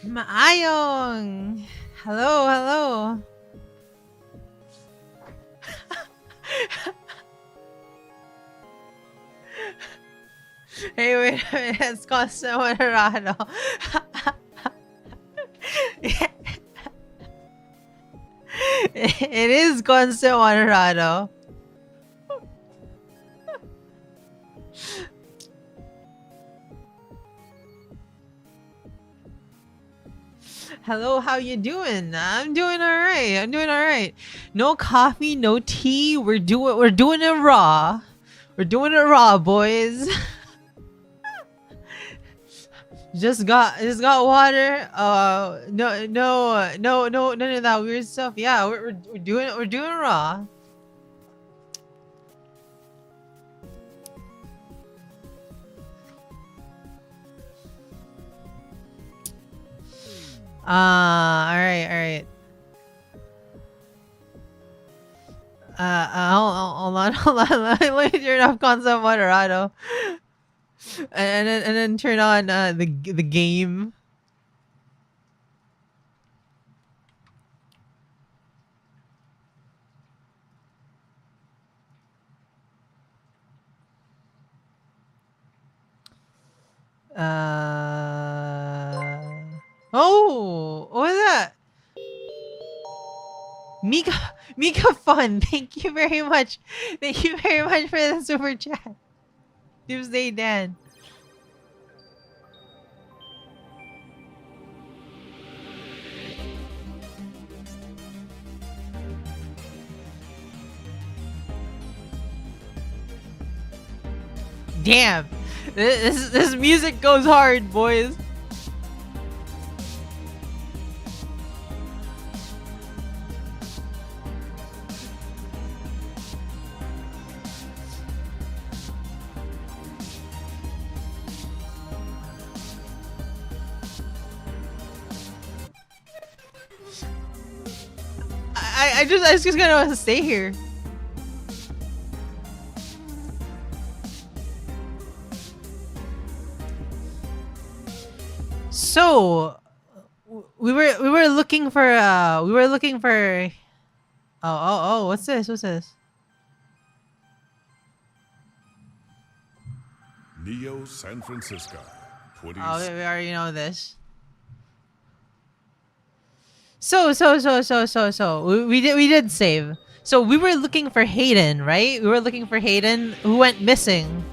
Maayong! Hello, hello. Hey, wait a minute. It's Costa Moderado. It is Costa Moderado. Hello, how you doing? I'm doing all right. I'm doing all right. No coffee, no tea. We're doing it raw. We're doing it raw, boys. Just got water. No, none of that weird stuff. Yeah, we're doing it raw. All right, all right. Hold on, hold on. Let me turn off Concept Moderado, and then turn on the game. Oh, what was that? Mika, Mika Fun. Thank you very much. Thank you very much for the super chat. Doomsday Dan. Damn, this music goes hard, boys. I just kind of want to stay here. So we were looking for oh, what's this? What's this? Neo San Francisco. Oh, we already know this. So we did save. So we were looking for Hayden, right? We were looking for Hayden who went missing.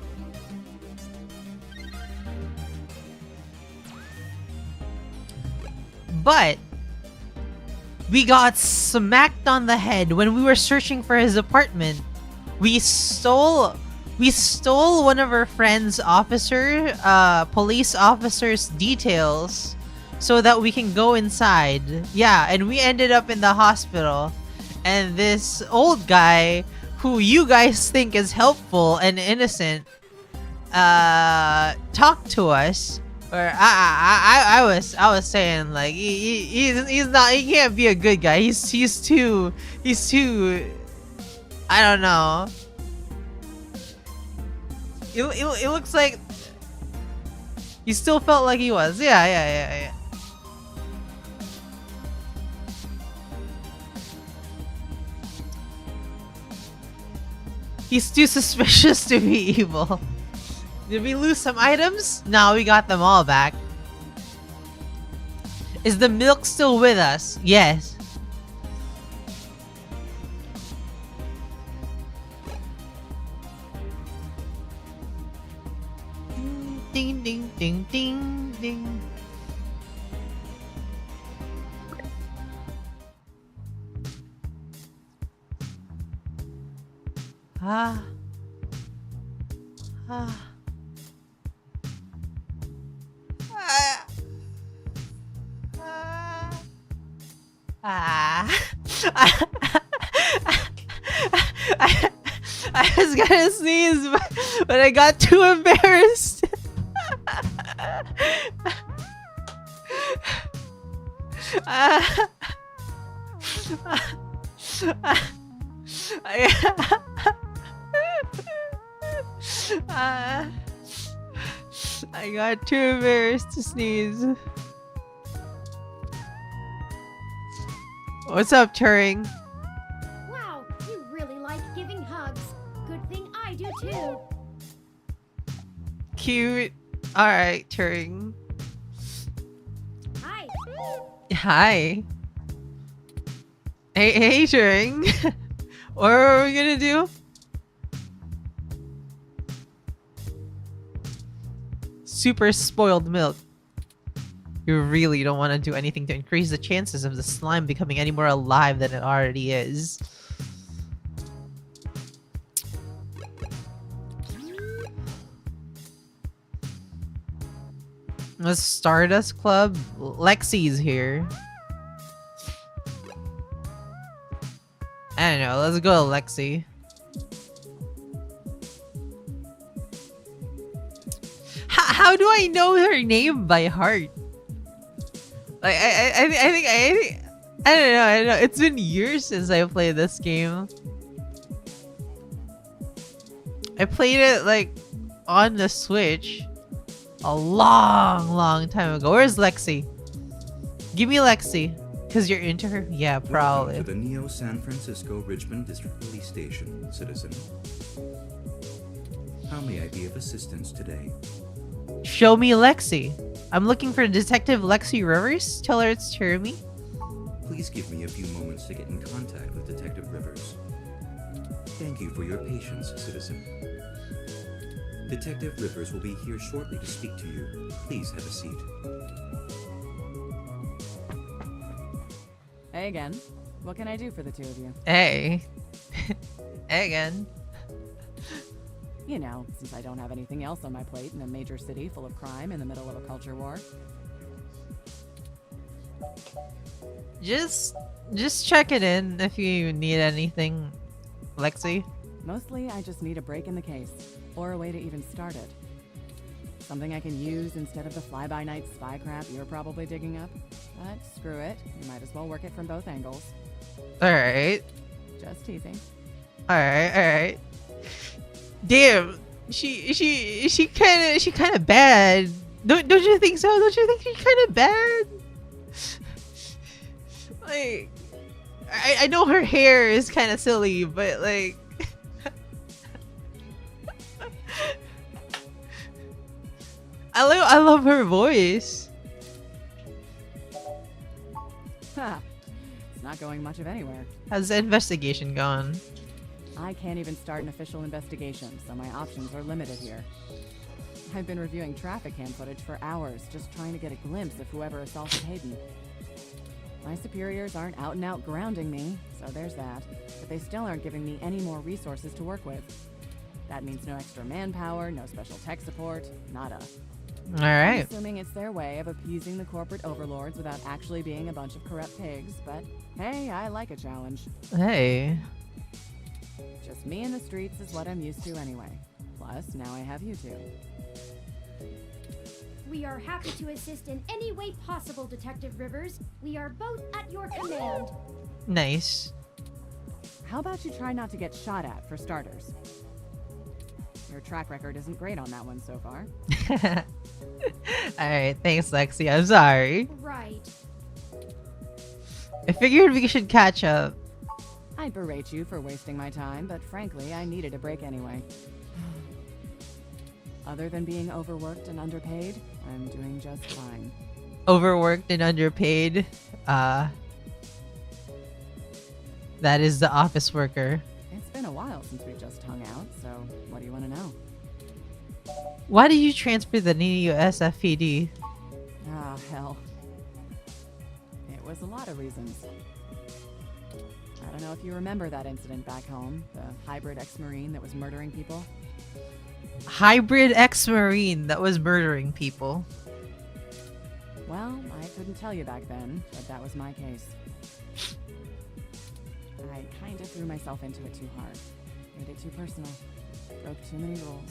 But we got smacked on the head when we were searching for his apartment. We stole one of our friend's police officer's details so that we can go inside. Yeah, and we ended up in the hospital. And this old guy who you guys think is helpful and innocent talked to us. Or I was saying like he's not, he can't be a good guy. He's too I don't know. It looks like he still felt like he was. Yeah. He's too suspicious to be evil. Did we lose some items? No, we got them all back. Is the milk still with us? Yes. Ding ding ding ding ding. Ah. I was gonna sneeze, but I got too embarrassed. I got too embarrassed to sneeze. What's up, Turing? Wow, you really like giving hugs. Good thing I do too. Cute. Alright, Turing. Hi. Hi. Hey, Turing. What are we gonna do? Super spoiled milk. You really don't want to do anything to increase the chances of the slime becoming any more alive than it already is. The Stardust Club? Lexi's here. I don't know, let's go Lexi. How do I know her name by heart? Like I think I don't know. It's been years since I played this game. I played it like on the Switch a long time ago. Where's Lexi? Give me Lexi. Cause you're into her? Yeah, probably. Welcome to the Neo San Francisco Richmond District Police Station, citizen. How may I be of assistance today? Show me Lexi. I'm looking for Detective Lexi Rivers. Tell her it's Jeremy. Please give me a few moments to get in contact with Detective Rivers. Thank you for your patience, citizen. Detective Rivers will be here shortly to speak to you. Please have a seat. Hey again. What can I do for the two of you? Hey. Hey again. You know, since I don't have anything else on my plate in a major city full of crime in the middle of a culture war. Just check it in if you need anything, Lexi. Mostly, I just need a break in the case, or a way to even start it. Something I can use instead of the fly-by-night spy crap you're probably digging up. But screw it, you might as well work it from both angles. Alright. Just teasing. Alright. Damn, she kinda bad. Don't you think so? Don't you think she's kinda bad? Like, I know her hair is kinda silly, but like I love her voice. Ha! It's not going much of anywhere. How's the investigation gone? I can't even start an official investigation, so my options are limited here. I've been reviewing traffic cam footage for hours, just trying to get a glimpse of whoever assaulted Hayden. My superiors aren't out and out grounding me, so there's that, but they still aren't giving me any more resources to work with. That means no extra manpower, no special tech support, nada. I'm Alright. assuming it's their way of appeasing the corporate overlords without actually being a bunch of corrupt pigs, but hey, I like a challenge. Hey. Just me in the streets is what I'm used to anyway. Plus, now I have you two. We are happy to assist in any way possible, Detective Rivers. We are both at your command. Nice. How about you try not to get shot at, for starters? Your track record isn't great on that one so far. Alright, thanks Lexi. I'm sorry. Right. I figured we should catch up. I'd berate you for wasting my time, but frankly, I needed a break anyway. Other than being overworked and underpaid, I'm doing just fine. Overworked and underpaid. That is the office worker. It's been a while since we just hung out, so what do you want to know? Why did you transfer the Neo SFPD? Ah, hell. It was a lot of reasons. I don't know if you remember that incident back home, the hybrid ex-Marine that was murdering people. Hybrid ex-Marine that was murdering people. Well, I couldn't tell you back then, but that was my case. I kind of threw myself into it too hard. Made it too personal. Broke too many rules.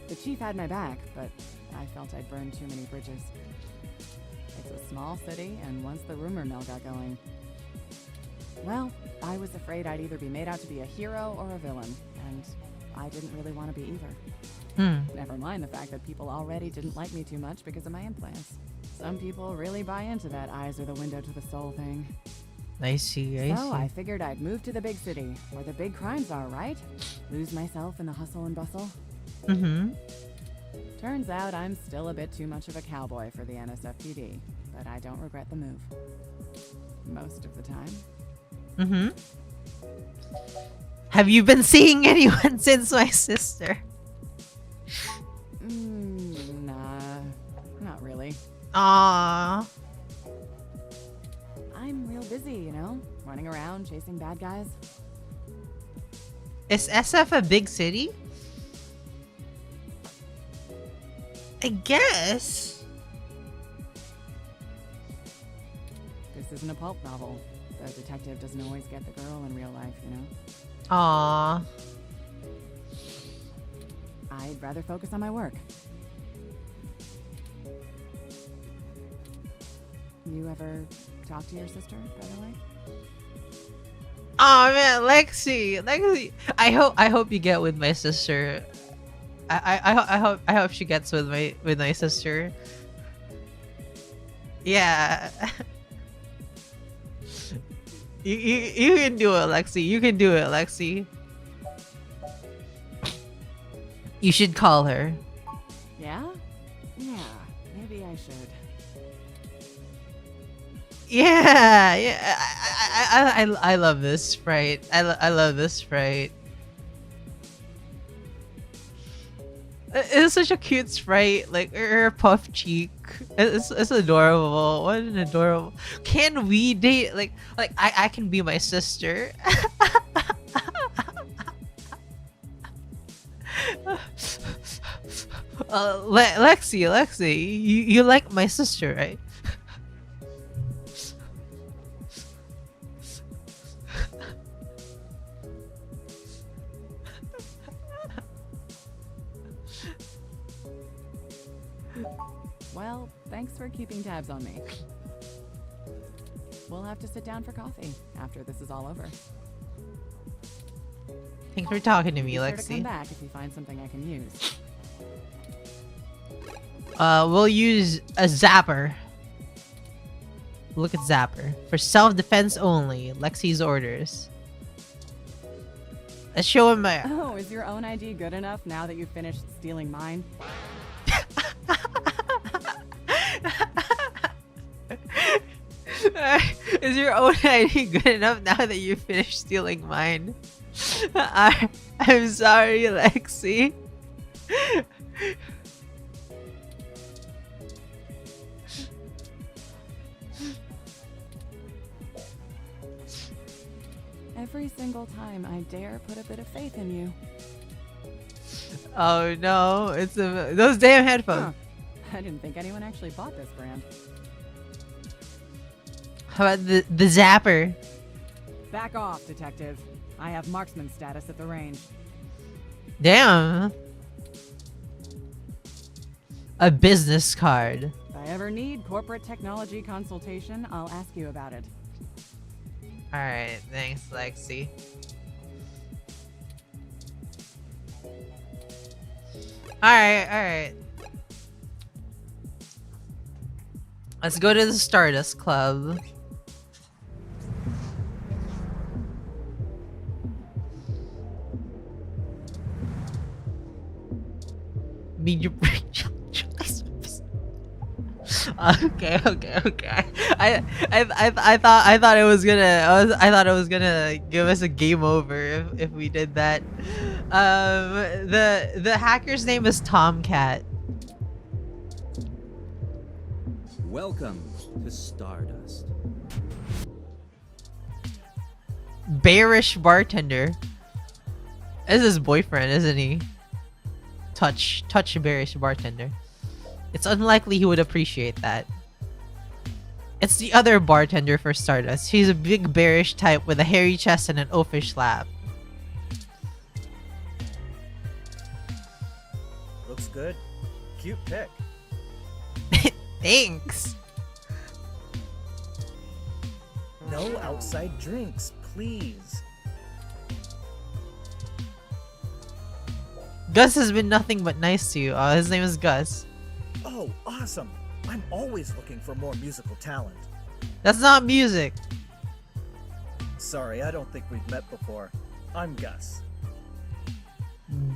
The chief had my back, but I felt I'd burned too many bridges. It's a small city, and once the rumor mill got going, well, I was afraid I'd either be made out to be a hero or a villain, and I didn't really want to be either. Never mind the fact that people already didn't like me too much because of my implants. Some people really buy into that eyes are the window to the soul thing. I see, I So see. I figured I'd move to the big city, where the big crimes are, right? Lose myself in the hustle and bustle. Mm-hmm. Turns out I'm still a bit too much of a cowboy for the NSFPD, but I don't regret the move. Most of the time. Mm-hmm. Have you been seeing anyone since my sister? Nah, not really. Ah. I'm real busy, you know? Running around, chasing bad guys. Is SF a big city? I guess. This isn't a pulp novel. The detective doesn't always get the girl in real life, you know? Aww. I'd rather focus on my work. You ever talk to your sister, by the way? Oh man, Lexi. I hope you get with my sister. I hope she gets with my sister. Yeah. You can do it, Lexi. You can do it, Lexi. You should call her. Yeah? Yeah, maybe I should. Yeah. I love this sprite. I love this sprite. It's such a cute sprite, like her puff cheek. It's adorable. What an adorable. Can we date? Like I can be my sister. Lexi, you like my sister, right? Well, thanks for keeping tabs on me. We'll have to sit down for coffee after this is all over. Thanks for talking to me, Be sure to come Lexi. back if you find something I can use. We'll use a zapper. Look at zapper for self-defense only. Lexi's orders. Let's show him my. Oh, is your own ID good enough now that you've finished stealing mine? Is your own ID good enough now that you finished stealing mine? I'm sorry, Lexi. Every single time I dare put a bit of faith in you. Oh no, it's those damn headphones. Huh. I didn't think anyone actually bought this brand. How about the zapper? Back off, detective. I have marksman status at the range. Damn. A business card. If I ever need corporate technology consultation, I'll ask you about it. Alright, thanks, Lexi. Alright. Let's go to the Stardust Club. Media break. Okay. I thought it was gonna give us a game over if we did that. The hacker's name is Tomcat. Welcome to Stardust. Bearish bartender. This is his boyfriend, isn't he? Touch bearish bartender. It's unlikely he would appreciate that. It's the other bartender for Stardust. He's a big bearish type with a hairy chest and an oafish laugh. Looks good. Cute pic. Thanks. No outside drinks, please. Gus has been nothing but nice to you. His name is Gus. Oh, awesome. I'm always looking for more musical talent. That's not music. Sorry, I don't think we've met before. I'm Gus.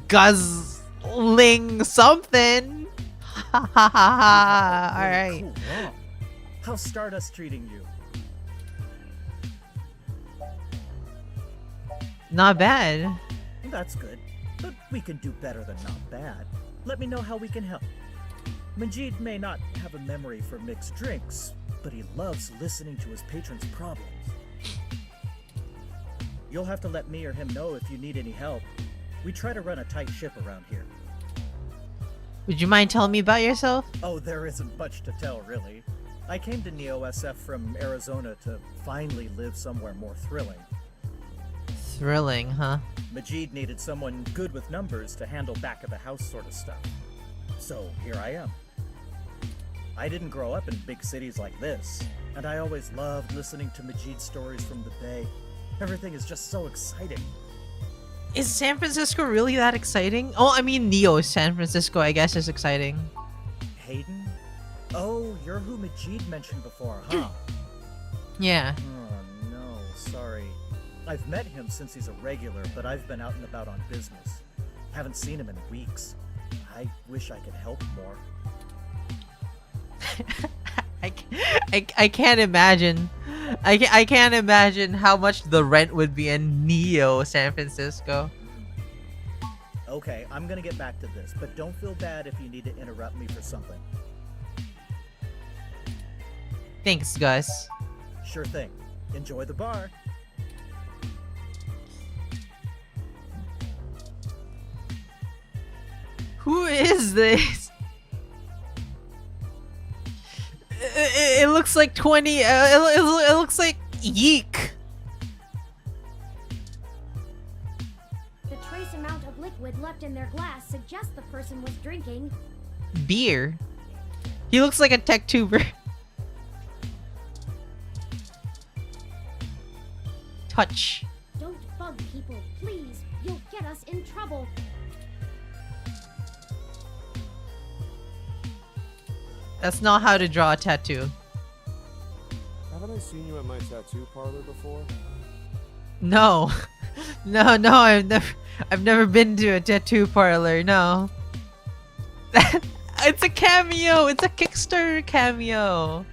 Guzzling something. Ha ha ha ha. Really Alright. cool mom. How's Stardust treating you? Not bad. That's good. But we can do better than not bad. Let me know how we can help. Majid may not have a memory for mixed drinks, but he loves listening to his patrons' problems. You'll have to let me or him know if you need any help. We try to run a tight ship around here. Would you mind telling me about yourself? Oh, there isn't much to tell, really. I came to Neo SF from Arizona to finally live somewhere more thrilling. Thrilling, huh? Majid needed someone good with numbers to handle back-of-the-house sort of stuff. So here I am. I didn't grow up in big cities like this, and I always loved listening to Majid's stories from the Bay. Everything is just so exciting. Is San Francisco really that exciting? Oh, I mean Neo San Francisco, I guess, is exciting. Hayden? Oh, you're who Majid mentioned before, huh? Yeah. Oh, no, sorry. I've met him since he's a regular, but I've been out and about on business. Haven't seen him in weeks. I wish I could help more. I can't imagine. I can't imagine how much the rent would be in Neo San Francisco. Okay, I'm gonna get back to this, but don't feel bad if you need to interrupt me for something. Thanks, Gus. Sure thing. Enjoy the bar. Who is this? It looks like 20. It looks like Yeek. The trace amount of liquid left in their glass suggests the person was drinking. Beer. He looks like a tech tuber. Touch. Don't bug people, please. You'll get us in trouble. That's not how to draw a tattoo. Haven't I seen you at my tattoo parlor before? No. No, I've never been to a tattoo parlor, no. It's a cameo! It's a Kickstarter cameo!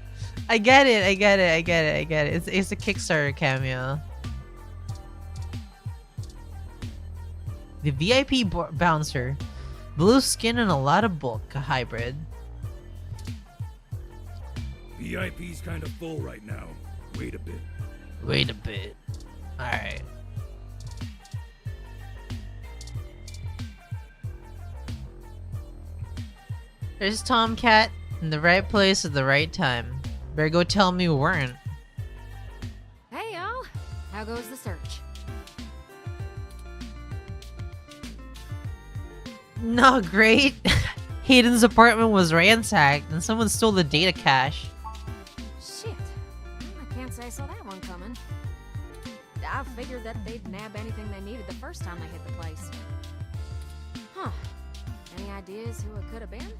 I get it. It's a Kickstarter cameo. The VIP bouncer. Blue skin and a lot of bulk. A hybrid. VIP's kind of full right now. Wait a bit. Wait a bit. Alright. There's Tomcat in the right place at the right time. Better go tell me we weren't. Hey y'all, how goes the search? No, great. Hayden's apartment was ransacked and someone stole the data cache. Shit, I can't say I saw that one coming. I figured that they'd nab anything they needed the first time they hit the place. Huh, any ideas who it could have been?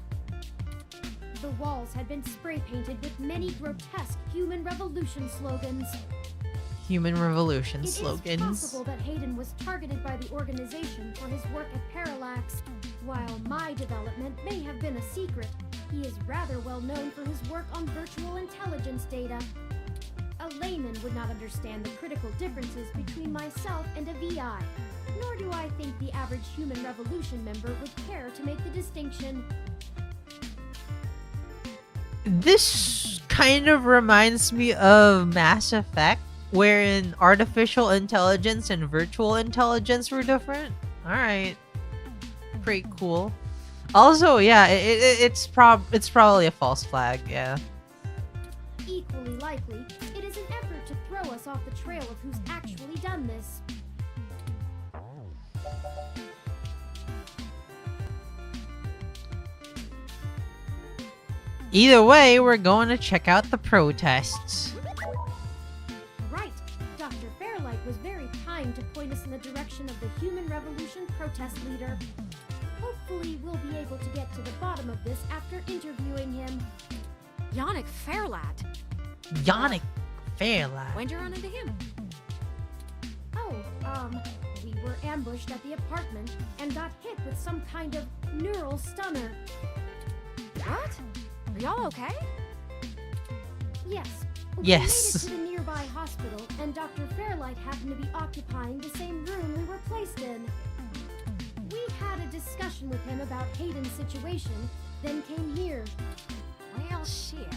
The walls had been spray painted with many grotesque human revolution slogans. Human Revolution It slogans. is possible that Hayden was targeted by the organization for his work at Parallax. While my development may have been a secret, he is rather well known for his work on virtual intelligence data. A layman would not understand the critical differences between myself and a VI, nor do I think the average Human Revolution member would care to make the distinction. This kind of reminds me of Mass Effect, wherein artificial intelligence and virtual intelligence were different. Alright. Pretty cool. Also, yeah, it's probably a false flag, yeah. Equally likely, it is an effort to throw us off the trail of who's actually done this. Either way, we're going to check out the protests. Right. Dr. Fairlight was very kind to point us in the direction of the Human Revolution protest leader. Hopefully, we'll be able to get to the bottom of this after interviewing him. Yannick Fairlat. Yannick Fairlight. When'd you run into him? Tom. We were ambushed at the apartment and got hit with some kind of neural stunner. What? Are y'all okay? Yes. Yes. We made it to the nearby hospital, and Dr. Fairlight happened to be occupying the same room we were placed in. We had a discussion with him about Hayden's situation, then came here. Well, shit.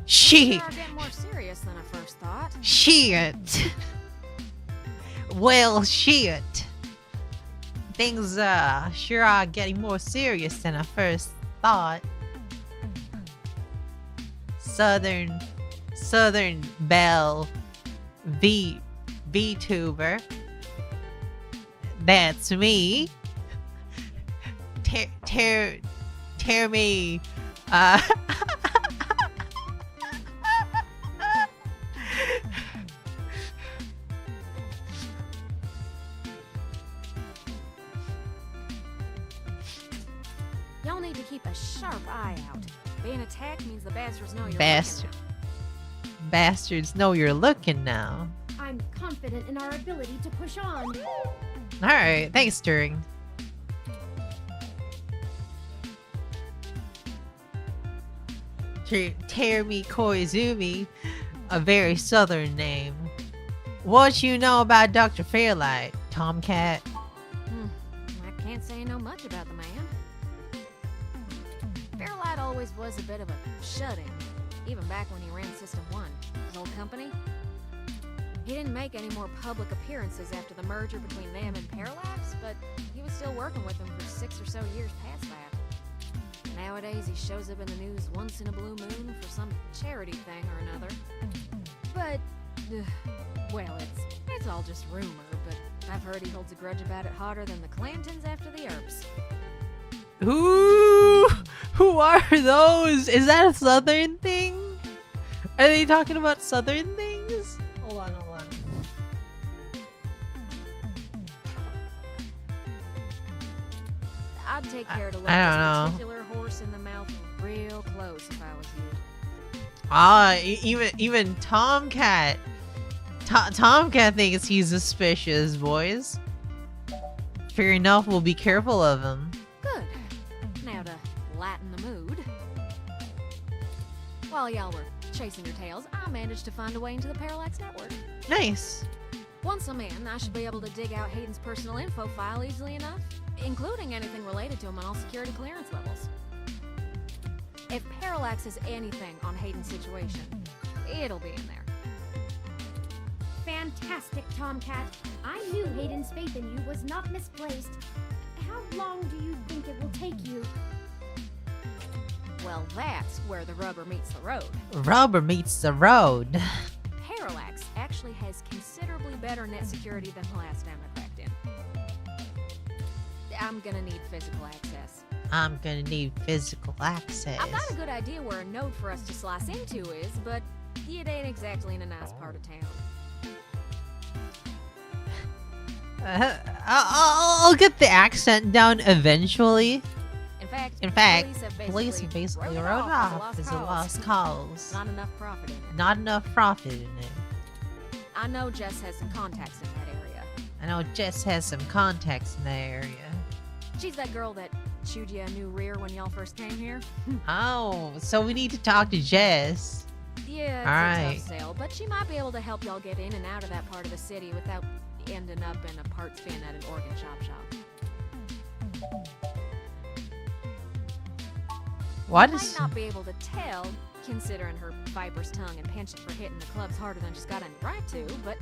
Shit. Things are getting more serious than I first thought. Shit. Well, shit. Things sure are getting more serious than I first thought. Southern Belle VTuber. That's me. Tear me Y'all need to keep a sharp eye out. Being attacked means the bastards know you're Bastard. looking. Bastards know you're looking now. I'm confident in our ability to push on. Alright, thanks, Turing. Terumi Koizumi, a very southern name. What you know about Dr. Fairlight, Tomcat? I can't say I know much about the man. Fairlight always was a bit of a shut-in, even back when he ran System 1, his old company. He didn't make any more public appearances after the merger between them and Parallax, but he was still working with them for 6 or so years past that. Nowadays, he shows up in the news once in a blue moon for some charity thing or another. But, well, it's all just rumor, but I've heard he holds a grudge about it hotter than the Clantons after the Earps. Who are those? Is that a southern thing? Are they talking about southern things? Hold on. I'd take care to look I don't this know. particular horse in the mouth real close if I was you. Even Tomcat. Tomcat thinks he's suspicious, boys. Fair enough, we'll be careful of him. Good. Now to lighten the mood. While y'all were chasing your tails, I managed to find a way into the Parallax network. Nice. Once I'm in, I should be able to dig out Hayden's personal info file easily enough, including anything related to him on all security clearance levels. If Parallax has anything on Hayden's situation, it'll be in there. Fantastic, Tomcat. I knew Hayden's faith in you was not misplaced. How long do you think it will take you? Well, that's where the rubber meets the road. Rubber meets the road. Parallax actually has considerably better net security than the last time I cracked in. I'm gonna need physical access. I'm gonna need physical access. I've got a good idea where a node for us to slice into is, but it ain't exactly in a nice part of town. I'll get the accent down eventually. In fact, police have basically wrote it off as a lost cause. Not enough profit in it. Not enough profit in it. I know Jess has some contacts in that area. I know Jess has some contacts in that area. She's that girl that chewed you a new rear when y'all first came here. Oh, so we need to talk to Jess. Yeah, it's a Alright. tough sale, but she might be able to help y'all get in and out of that part of the city without ending up in a parts bin at an organ shop. What You is? might not be able to tell, considering her fibrous tongue and penchant for hitting the clubs harder than she's got any right to, but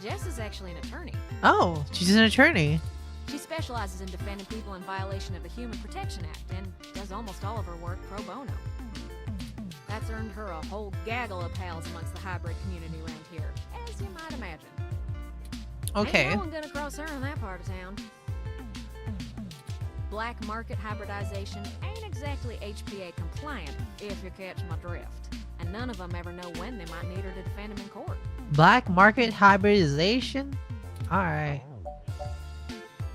Jess is actually an attorney. Oh, she's an attorney. She specializes in defending people in violation of the Human Protection Act and does almost all of her work pro bono. That's earned her a whole gaggle of pals amongst the hybrid community around here, as you might imagine. Okay. Ain't no one gonna cross her in that part of town. Black market hybridization ain't exactly HPA compliant, if you catch my drift. And none of them ever know when they might need her to defend them in court. Black market hybridization? Alright.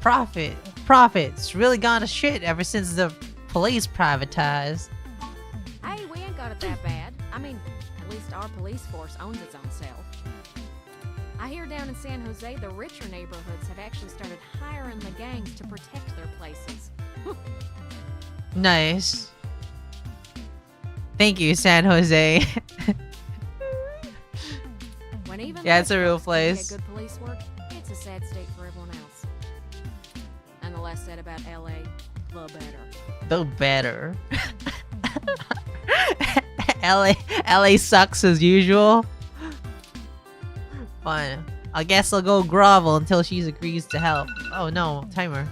Profits really gone to shit ever since the police privatized. Hey, we ain't got it that bad. I mean, at least our police force owns its own self. I hear down in San Jose, the richer neighborhoods have actually started hiring the gangs to protect their places. Nice. Thank you, San Jose. When even Yeah, it's rich a real folks can't place. get good police work, it's a sad state for everyone else. And the less said about LA, the better. The better. LA sucks as usual. Fine. I guess I'll go grovel until she agrees to help. Oh no, timer.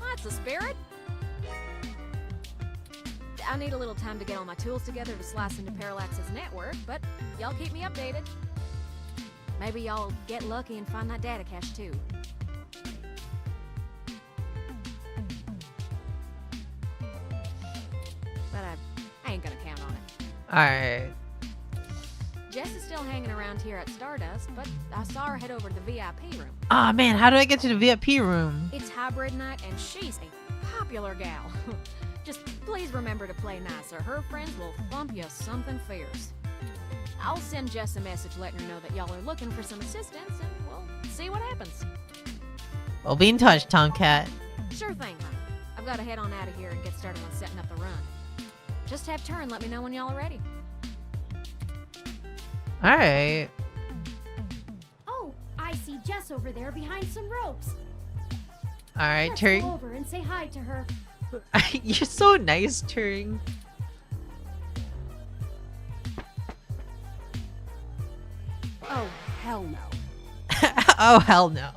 That's the spirit. I need a little time to get all my tools together to slice into Parallax's network, but y'all keep me updated. Maybe y'all get lucky and find that data cache too. But I ain't gonna count on it. Alright. Jess is still hanging around here at Stardust, but I saw her head over to the VIP room. Aw man, how do I get to the VIP room? It's hybrid night, and she's a popular gal. Just please remember to play nice, or her friends will thump you something fierce. I'll send Jess a message letting her know that y'all are looking for some assistance, and we'll see what happens. We'll be in touch, Tomcat. Sure thing, hon. I've got to head on out of here and get started on setting up the run. Just have turn, let me know when y'all are ready. Alright. Oh, I see Jess over there behind some ropes. Alright, Let's Turing. go over and say hi to her. You're so nice, Turing. Oh, hell no. Oh, hell no.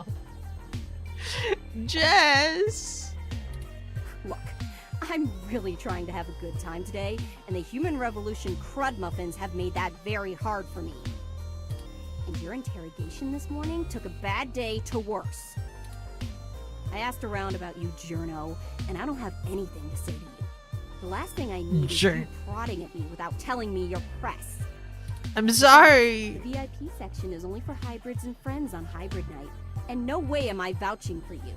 Jess! Look, I'm really trying to have a good time today, and the Human Revolution crud muffins have made that very hard for me. And your interrogation this morning took a bad day to worse. I asked around about you, Journo, and I don't have anything to say to you. The last thing I need is you prodding at me without telling me you're press. I'm sorry. The VIP section is only for hybrids and friends on hybrid night, and no way am I vouching for you.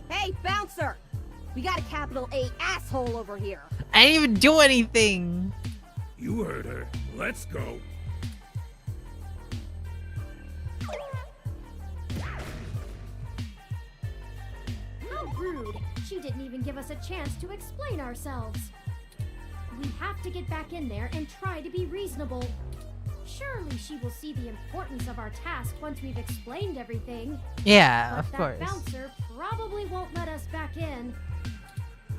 Hey, bouncer! We got a capital A asshole over here. I didn't even do anything. You heard her. Let's go. How rude. She didn't even give us a chance to explain ourselves. We have to get back in there and try to be reasonable. Surely she will see the importance of our task once we've explained everything. Yeah, But of that course. bouncer probably won't let us back in.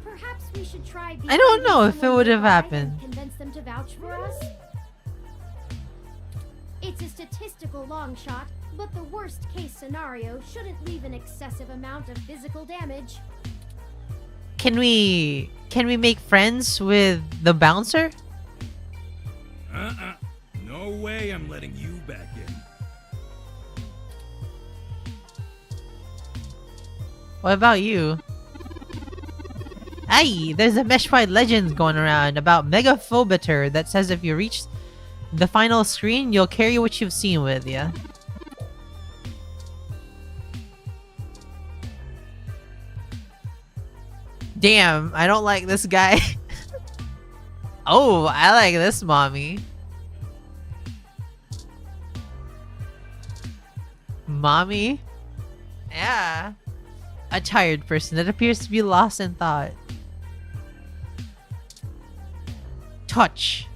Perhaps we should try. I don't know if it someone would have nearby and happened. Convince them to vouch for us. It's a statistical long shot, but the worst case scenario shouldn't leave an excessive amount of physical damage. Can we make friends with the bouncer? No way I'm letting you back in. What about you? Hey, there's a Meshwide legend going around about Megaphobiter that says if you reach the final screen, you'll carry what you've seen with you. Damn, I don't like this guy. Oh, I like this mommy. Mommy? Yeah. A tired person that appears to be lost in thought. Touch.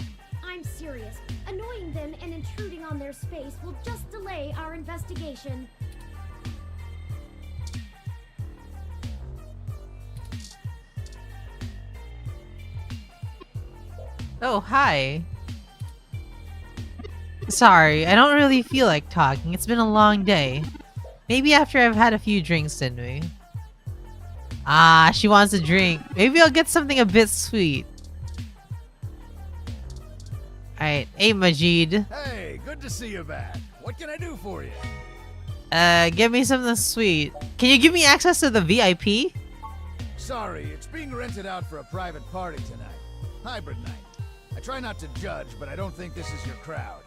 I'm serious. Annoying them and intruding on their space will just delay our investigation. Oh, hi. Sorry, I don't really feel like talking. It's been a long day. Maybe after I've had a few drinks in me. Ah, she wants a drink. Maybe I'll get something a bit sweet. Alright, hey Majid. Hey, good to see you back. What can I do for you? Give me something sweet. Can you give me access to the VIP? Sorry, it's being rented out for a private party tonight. Hybrid night. I try not to judge, but I don't think this is your crowd.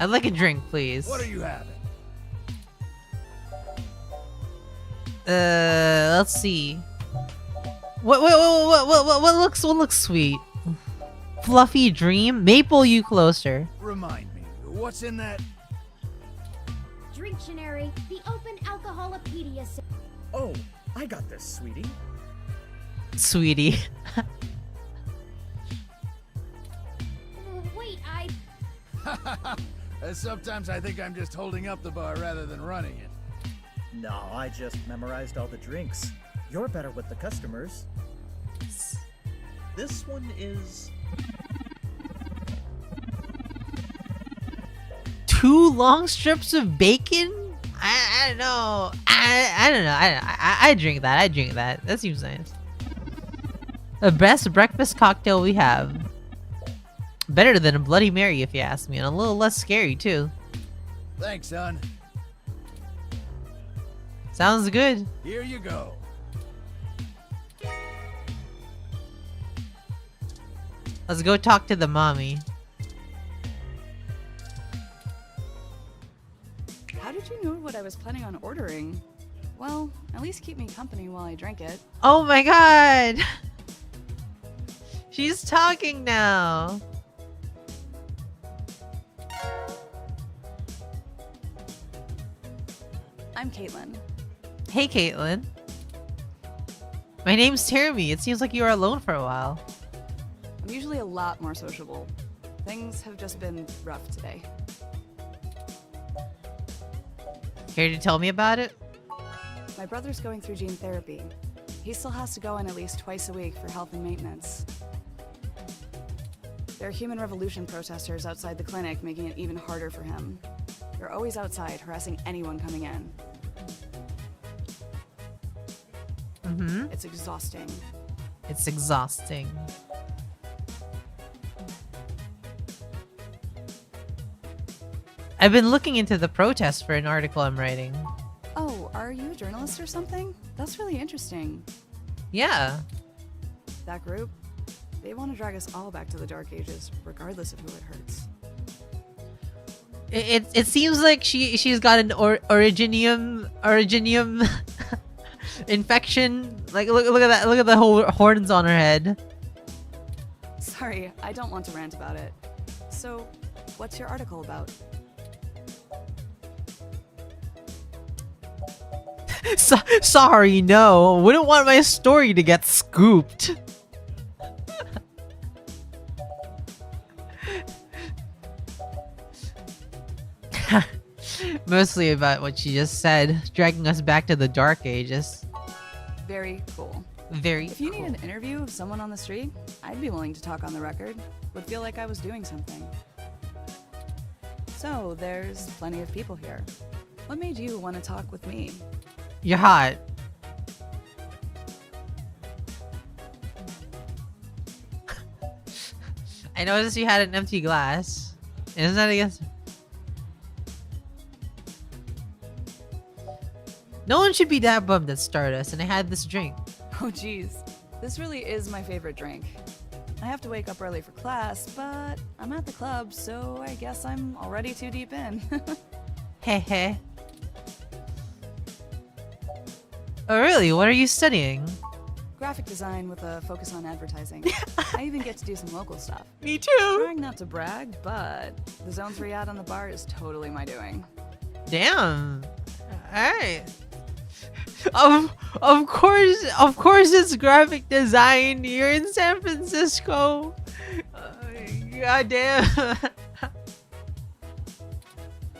I'd like a drink, please. What are you having? Let's see. What looks sweet? fluffy dream may pull you closer. Remind me, what's in that? Drinctionary, the open alcoholopedia. Oh, I got this, sweetie. Sweetie. Wait, Sometimes I think I'm just holding up the bar rather than running it. No, I just memorized all the drinks. You're better with the customers. This one is... 2 long strips of bacon? I don't know. I don't know. I drink that. I drink that. That seems nice. The best breakfast cocktail we have. Better than a Bloody Mary, if you ask me, and a little less scary too. Thanks, son. Sounds good. Here you go. Let's go talk to the mommy. How did you know what I was planning on ordering? Well, at least keep me company while I drink it. Oh my god! She's talking now. I'm Caitlin. Hey, Caitlin. My name's Jeremy. It seems like you were alone for a while. I'm usually a lot more sociable. Things have just been rough today. Care to tell me about it? My brother's going through gene therapy. He still has to go in at least twice a week for health and maintenance. There are human revolution protesters outside the clinic, making it even harder for him. They're always outside, harassing anyone coming in. It's exhausting. It's exhausting. I've been looking into the protests for an article I'm writing. Oh, are you a journalist or something? That's really interesting. Yeah. That group, they want to drag us all back to the Dark Ages, regardless of who it hurts. It seems like she's got an originium infection. Like look at that, look at the whole horns on her head. Sorry, I don't want to rant about it. So, what's your article about? Sorry, no. Wouldn't want my story to get scooped. Mostly about what she just said, dragging us back to the Dark Ages. Very cool. Very If you cool. need an interview of someone on the street, I'd be willing to talk on the record. Would feel like I was doing something. So, there's plenty of people here. What made you want to talk with me? You're hot. I noticed you had an empty glass. Isn't that against... No one should be that bummed at Stardust, and I had this drink. Oh geez, this really is my favorite drink. I have to wake up early for class, but I'm at the club, so I guess I'm already too deep in. Heh. Oh really? What are you studying? Graphic design with a focus on advertising. I even get to do some local stuff. Me too! Trying not to brag, but the zone 3 ad on the bar is totally my doing. Damn. Alright. Of course it's graphic design. You're in San Francisco. God damn.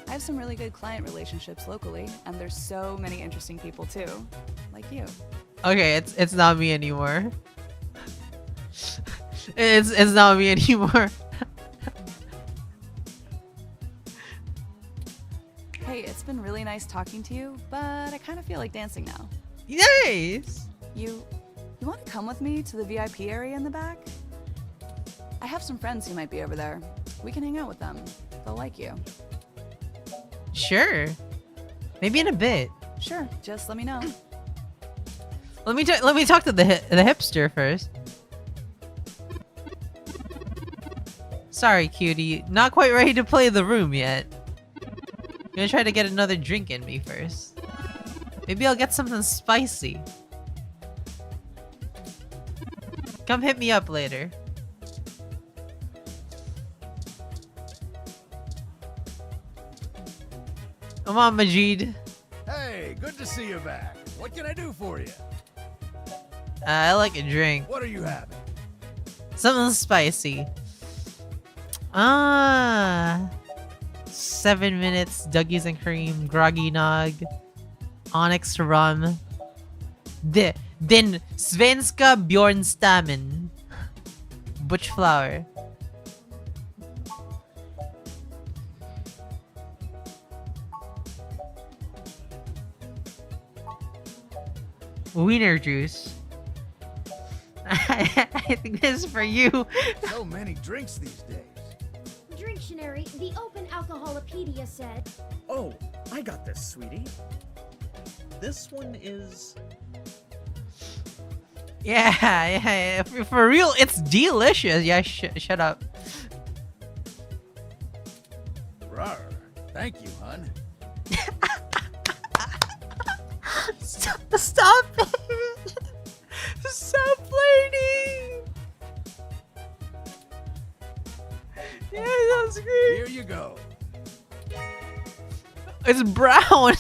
I have some really good client relationships locally, and there's so many interesting people too, like you. Okay, it's not me anymore. It's not me anymore. Hey, it's been really nice talking to you, but I kind of feel like dancing now. Nice. You want to come with me to the VIP area in the back? I have some friends who might be over there. We can hang out with them. They'll like you. Sure. Maybe in a bit. Sure, just let me know. Let me talk to the hipster first. Sorry, cutie. Not quite ready to play the room yet. I'm gonna try to get another drink in me first. Maybe I'll get something spicy. Come hit me up later. Come on, Majid. Hey, good to see you back. What can I do for you? I like a drink. What are you having? Something spicy. 7 minutes, Dougies and Cream, Groggy Nog, Onyx Rum. Den Svenska Bjornstammen. Butch Flower. Wiener juice. I think this is for you. So many drinks these days. Dictionary, the Open Alcoholopedia said. Oh, I got this, sweetie. This one is... Yeah, for real, it's delicious. Yeah, shut up. Rawr. Thank you, hun. Stop it! Stop flirting! Yeah, that was great. Here you go. It's brown.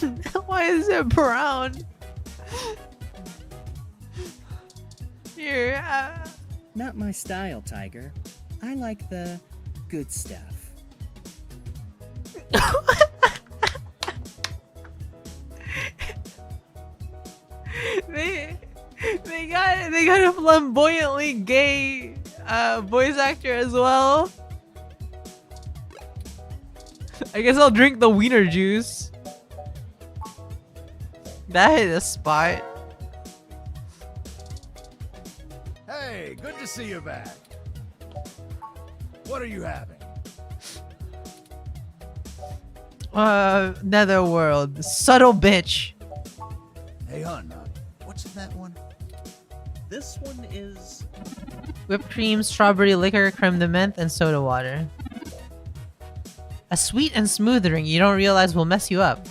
Why is it brown? Here. Not my style, Tiger. I like the good stuff. They got a flamboyantly gay voice actor as well. I guess I'll drink the wiener juice. That hit a spot. Hey, good to see you back. What are you having? Netherworld. Subtle bitch. Hey, hun, what's in that one? This one is... Whipped cream, strawberry liquor, creme de menthe, and soda water. A sweet and smooth drink you don't realize will mess you up.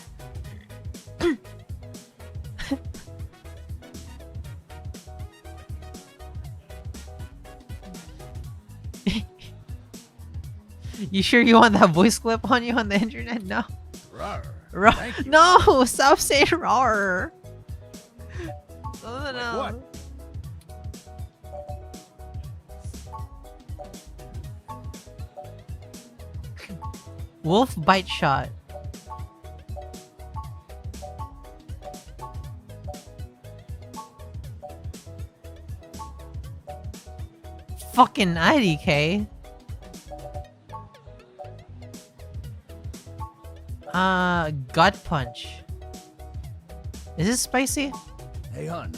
You sure you want that voice clip on you on the internet? No. Rawr. Thank you. No, stop saying rawr. Like what? Wolf bite shot. Fucking IDK. Gut punch. Is this spicy? Hey, hun,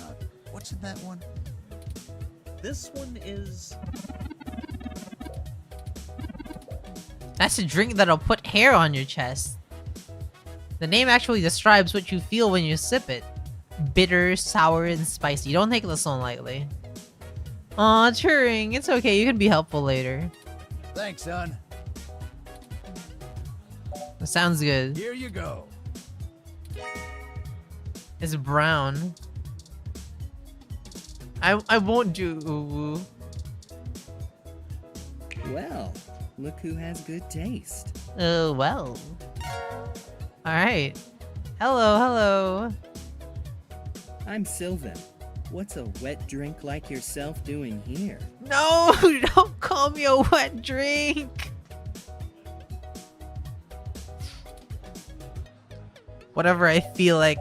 what's in that one? This one is... That's a drink that'll put hair on your chest. The name actually describes what you feel when you sip it. Bitter, sour, and spicy. Don't take this one lightly. Aw, Turing, it's okay. You can be helpful later. Thanks, son. That sounds good. Here you go. It's brown. I won't do. Well, look who has good taste. Oh, well. Alright. Hello. I'm Sylvan. What's a wet drink like yourself doing here? No, don't call me a wet drink. Whatever I feel like.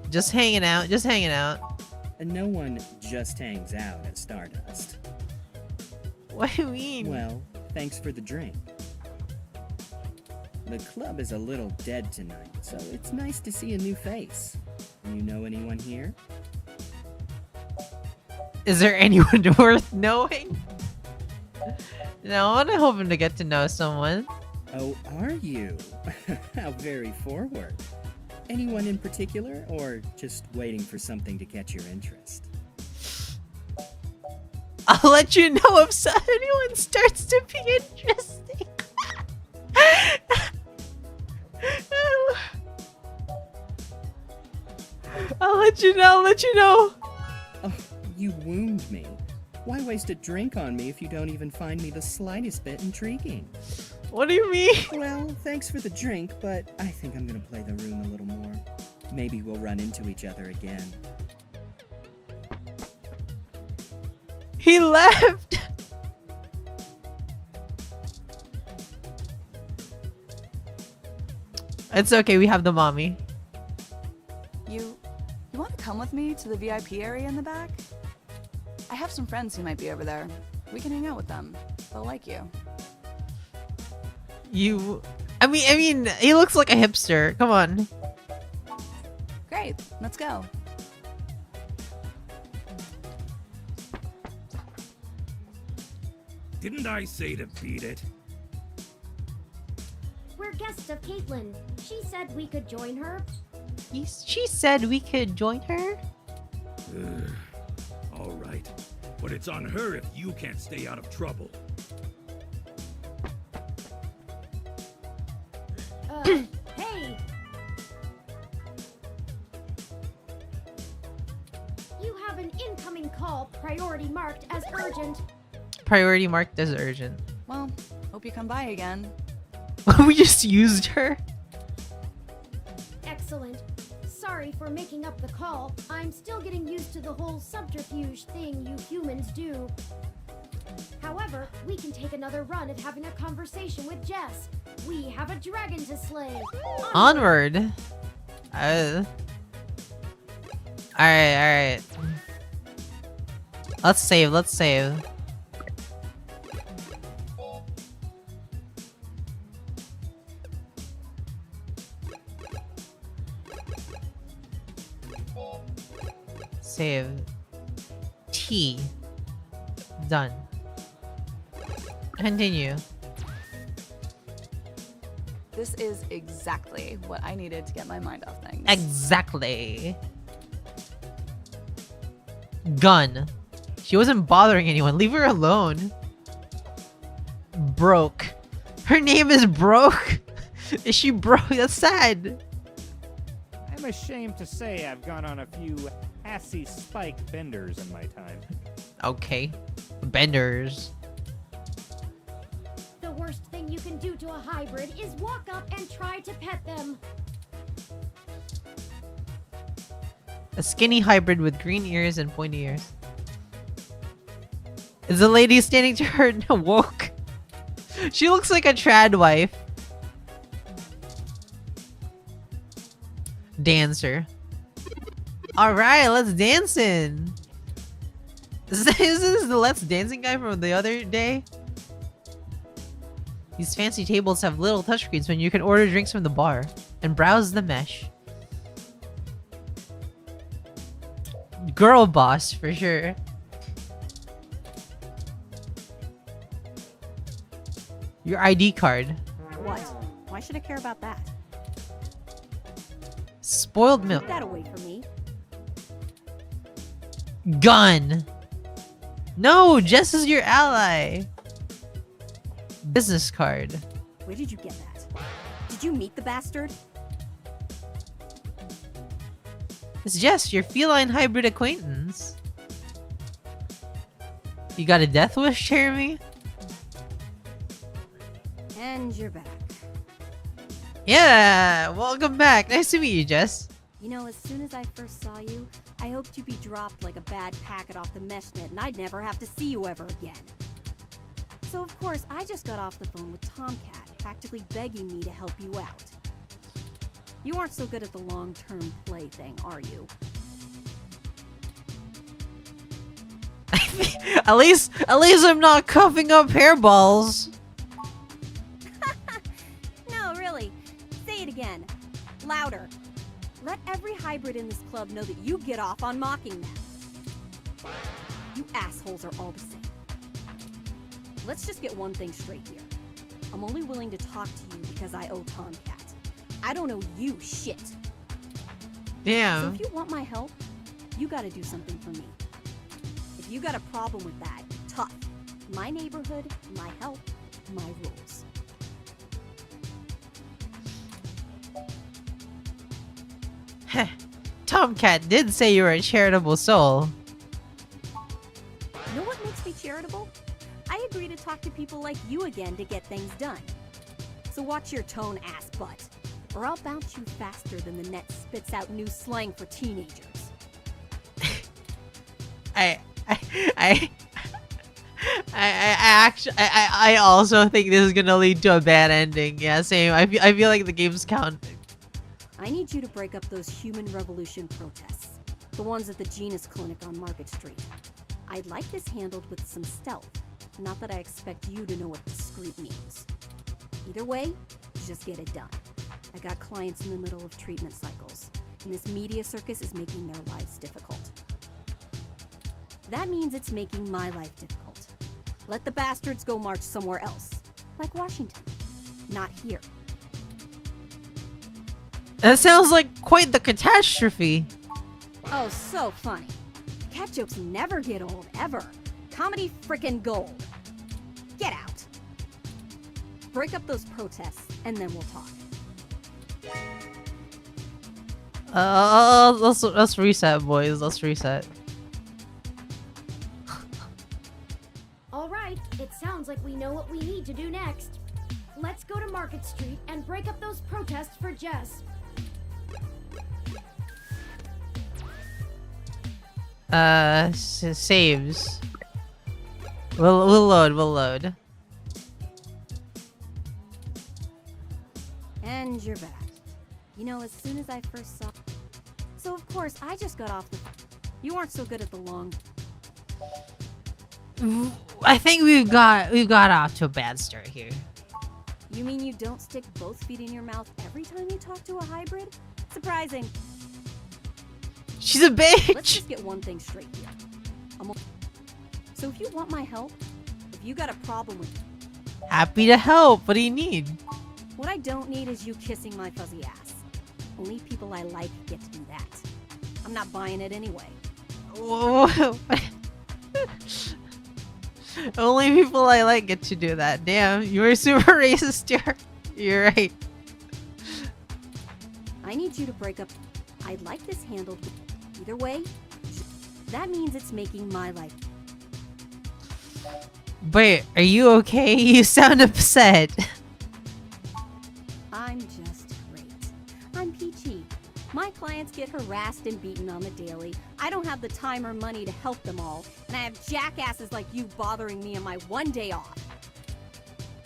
Just hanging out. And no one just hangs out at Stardust. What do you mean? Well, thanks for the drink. The club is a little dead tonight, so it's nice to see a new face. You know anyone here? Is there anyone worth knowing? No, I'm hoping to get to know someone. Oh, are you? How very forward. Anyone in particular, or just waiting for something to catch your interest? I'll let you know if anyone starts to be interesting. I'll let you know. Oh, you wound me. Why waste a drink on me if you don't even find me the slightest bit intriguing? What do you mean? Well, thanks for the drink, but I think I'm gonna play the room a little more. Maybe we'll run into each other again. He left! It's okay, we have the mommy. You want to come with me to the VIP area in the back? I have some friends who might be over there. We can hang out with them. They'll like you. I mean, he looks like a hipster. Come on. Great, let's go. Didn't I say to beat it? We're guests of Caitlin. She said we could join her. She said we could join her? All right. But it's on her if you can't stay out of trouble. Hey! You have an incoming call, priority marked as urgent. Priority marked as urgent. Well, hope you come by again. We just used her. Excellent. Sorry for making up the call. I'm still getting used to the whole subterfuge thing you humans do. However, we can take another run at having a conversation with Jess. We have a dragon to slay. Onward. Alright. Let's save. Save. T. Done. Continue. This is exactly what I needed to get my mind off things. Exactly. Gun. She wasn't bothering anyone. Leave her alone. Broke. Her name is Broke? Is she broke? That's sad. I'm ashamed to say I've gone on a few assy spike benders in my time. Okay. Benders. The worst thing you can do to a hybrid is walk up and try to pet them. A skinny hybrid with green ears and pointy ears. Is the lady standing to her woke? She looks like a trad wife. Dancer. Alright, let's dancing. Is this the Let's Dancing guy from the other day? These fancy tables have little touchscreens when you can order drinks from the bar and browse the mesh. Girl boss for sure. Your ID card. What? Why should I care about that? Spoiled milk. Keep that away from me. Gun. No, Jess is your ally. Business card. Where did you get that? Did you meet the bastard? It's Jess, your feline hybrid acquaintance. You got a death wish, Jeremy? And you're back. Yeah, welcome back. Nice to meet you, Jess. You know, as soon as I first saw you, I hoped you'd be dropped like a bad packet off the mesh net and I'd never have to see you ever again. So of course, I just got off the phone with Tomcat, practically begging me to help you out. You aren't so good at the long-term play thing, are you? At least I'm not coughing up hairballs. No, really. Say it again. Louder. Let every hybrid in this club know that you get off on mocking them. You assholes are all the same. Let's just get one thing straight here. I'm only willing to talk to you because I owe Tomcat. I don't owe you shit. Damn. So if you want my help, you gotta do something for me. If you got a problem with that, tough. My neighborhood, my help, my rules. Heh. Tomcat did say you were a charitable soul. You know what makes me charitable? I agree to talk to people like you again to get things done. So watch your tone, ass butt, or I'll bounce you faster than the net spits out new slang for teenagers. I also think this is gonna lead to a bad ending. Yeah, same. I feel like the game's counting. I need you to break up those human revolution protests. The ones at the Genus Clinic on Market Street. I'd like this handled with some stealth. Not that I expect you to know what discreet means. Either way, just get it done. I got clients in the middle of treatment cycles, and this media circus is making their lives difficult. That means it's making my life difficult. Let the bastards go march somewhere else, like Washington. Not here. That sounds like quite the catastrophe. Oh, so funny. Cat jokes never get old, ever. Comedy frickin' gold. Get out. Break up those protests, and then we'll talk. Let's reset, boys. Let's reset. All right, it sounds like we know what we need to do next. Let's go to Market Street and break up those protests for Jess. Saves. We'll load. And you're back. You know, as soon as I first saw... So, of course, I just got off the... You aren't so good at the long... I think we've got off to a bad start here. You mean you don't stick both feet in your mouth every time you talk to a hybrid? Surprising. She's a bitch! Let's just get one thing straight here. So if you want my help, if you got a problem with... Happy to help. What do you need? What I don't need is you kissing my fuzzy ass. Only people I like get to do that. I'm not buying it anyway. Whoa. Only people I like get to do that. Damn, you were super racist here. You're right. I need you to break up. I'd like this handled either way. That means it's making my life. Wait, are you okay? You sound upset. I'm just great. I'm peachy. My clients get harassed and beaten on the daily. I don't have the time or money to help them all, and I have jackasses like you bothering me on my one day off.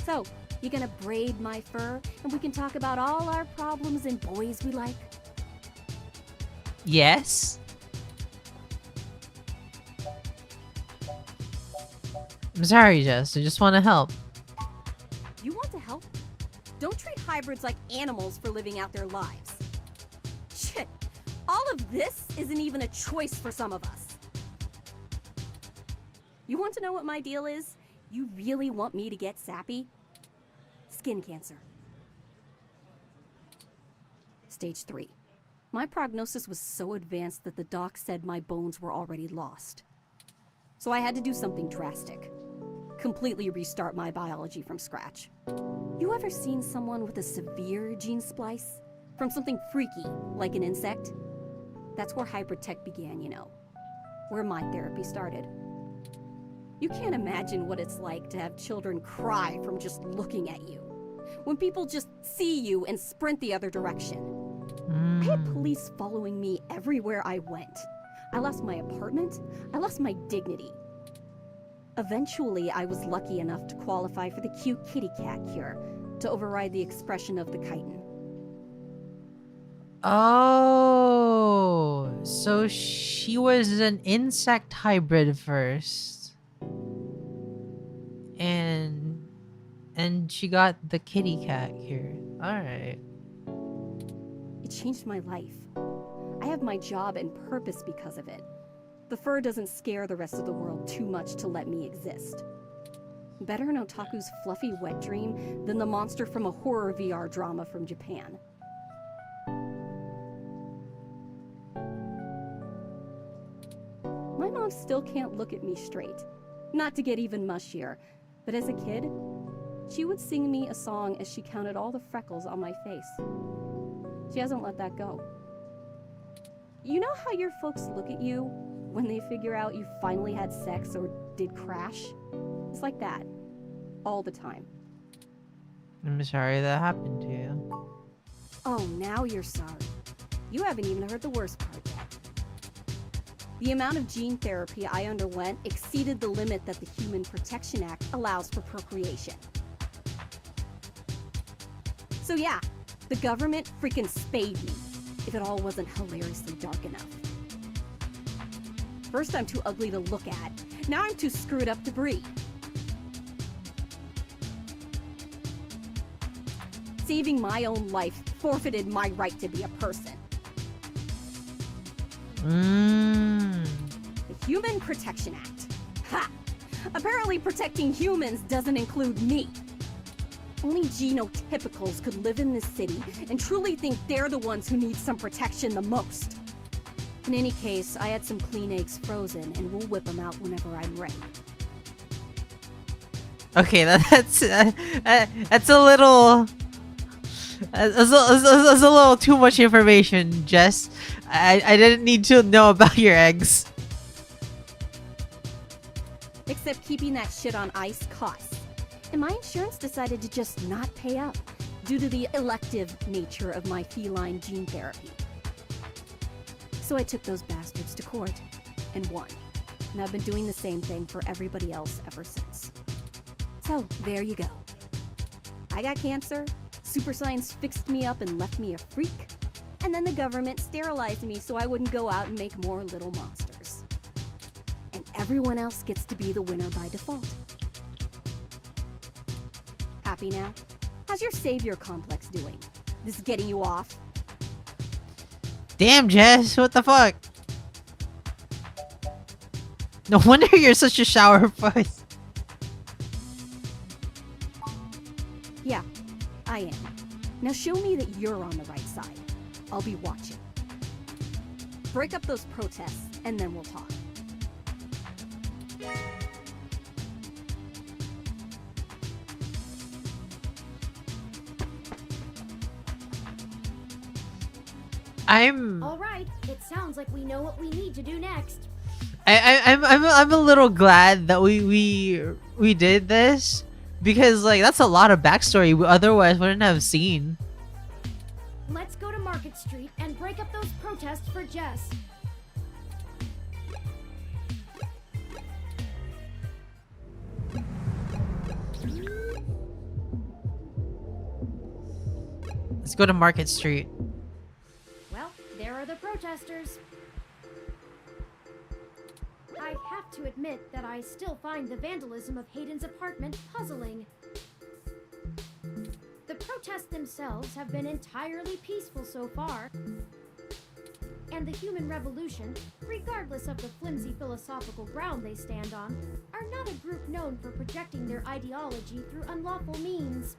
So, you gonna braid my fur, and we can talk about all our problems and boys we like? Yes. I'm sorry, Jess. I just want to help. You want to help? Don't treat hybrids like animals for living out their lives. Shit, all of this isn't even a choice for some of us. You want to know what my deal is? You really want me to get sappy? Skin cancer. Stage 3. My prognosis was so advanced that the doc said my bones were already lost. So I had to do something drastic. Completely restart my biology from scratch. You ever seen someone with a severe gene splice? From something freaky, like an insect? That's where hybrid tech began, you know. Where my therapy started. You can't imagine what it's like to have children cry from just looking at you. When people just see you and sprint the other direction. I had police following me everywhere I went. I lost my apartment. I lost my dignity. Eventually, I was lucky enough to qualify for the cute kitty cat cure to override the expression of the chitin. Oh, so she was an insect hybrid first. And she got the kitty cat cure. Alright. It changed my life. I have my job and purpose because of it. The fur doesn't scare the rest of the world too much to let me exist. Better in Otaku's fluffy wet dream than the monster from a horror VR drama from Japan. My mom still can't look at me straight. Not to get even mushier, but as a kid, she would sing me a song as she counted all the freckles on my face. She hasn't let that go. You know how your folks look at you when they figure out you finally had sex or did crash? It's like that. All the time. I'm sorry that happened to you. Oh, now you're sorry. You haven't even heard the worst part yet. The amount of gene therapy I underwent exceeded the limit that the Human Protection Act allows for procreation. So yeah, the government freaking spayed me, if it all wasn't hilariously dark enough. First I'm too ugly to look at, now I'm too screwed up to breed. Saving my own life forfeited my right to be a person. The Human Protection Act. Ha! Apparently protecting humans doesn't include me. Only genotypicals could live in this city and truly think they're the ones who need some protection the most. In any case, I had some clean eggs frozen and we'll whip them out whenever I'm ready. Okay, that's a little... That's a little too much information, Jess. I didn't need to know about your eggs. Except keeping that shit on ice costs. And my insurance decided to just not pay up due to the elective nature of my feline gene therapy. So I took those bastards to court and won. And I've been doing the same thing for everybody else ever since. So there you go. I got cancer, super science fixed me up and left me a freak, and then the government sterilized me so I wouldn't go out and make more little monsters. And everyone else gets to be the winner by default. Happy now? How's your savior complex doing? This is getting you off? Damn, Jess, what the fuck? No wonder you're such a shower puss. Yeah, I am. Now show me that you're on the right side. I'll be watching. Break up those protests, and then we'll talk. All right, it sounds like we know what we need to do next. I'm a little glad that we did this, because like that's a lot of backstory we otherwise wouldn't have seen. Let's go to Market Street and break up those protests for Jess. Let's go to Market Street. Well, there are the protesters. I have to admit that I still find the vandalism of Hayden's apartment puzzling. The protests themselves have been entirely peaceful so far, and the human revolution, regardless of the flimsy philosophical ground they stand on, are not a group known for projecting their ideology through unlawful means.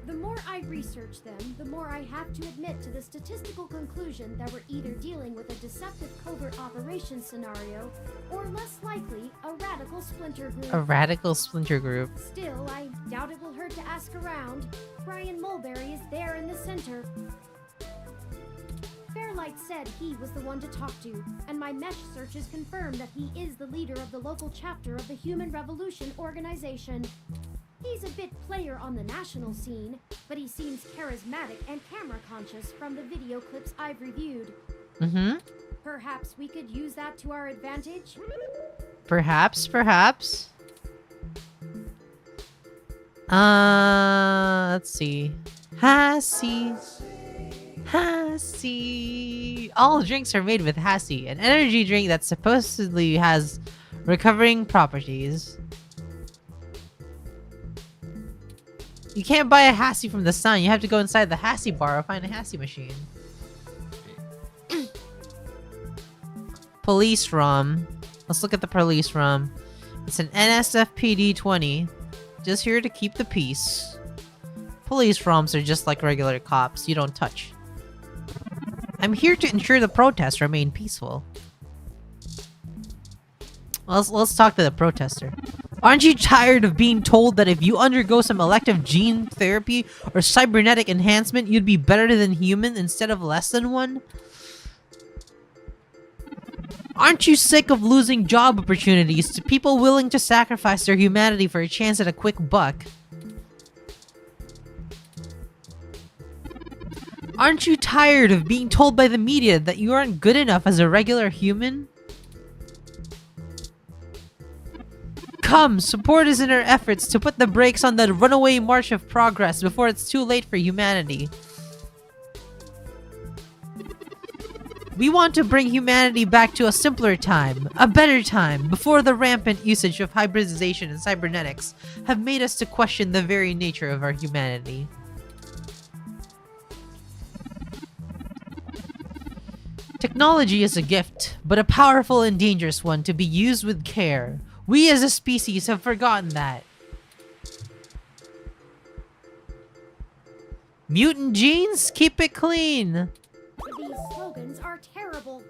The more I research them, the more I have to admit to the statistical conclusion that we're either dealing with a deceptive covert operations scenario, or less likely, a radical splinter group. A radical splinter group. Still, I doubt it will hurt to ask around. Brian Mulberry is there in the center. Fairlight said he was the one to talk to, and my mesh searches confirmed that he is the leader of the local chapter of the Human Revolution organization. He's a bit player on the national scene, but he seems charismatic and camera conscious from the video clips I've reviewed. Perhaps we could use that to our advantage? Perhaps. Let's see. Hassie. All drinks are made with Hassie, an energy drink that supposedly has recovering properties. You can't buy a Hassie from the sun. You have to go inside the Hassie bar or find a Hassie machine. Police ROM. Let's look at the police ROM. It's an NSFPD 20. Just here to keep the peace. Police ROMs are just like regular cops. You don't touch. I'm here to ensure the protests remain peaceful. Let's talk to the protester. Aren't you tired of being told that if you undergo some elective gene therapy or cybernetic enhancement, you'd be better than human instead of less than one? Aren't you sick of losing job opportunities to people willing to sacrifice their humanity for a chance at a quick buck? Aren't you tired of being told by the media that you aren't good enough as a regular human? Come, support us in our efforts to put the brakes on the runaway march of progress before it's too late for humanity. We want to bring humanity back to a simpler time, a better time, before the rampant usage of hybridization and cybernetics have made us to question the very nature of our humanity. Technology is a gift, but a powerful and dangerous one to be used with care. We as a species have forgotten that. Mutant genes? Keep it clean! These slogans are terrible.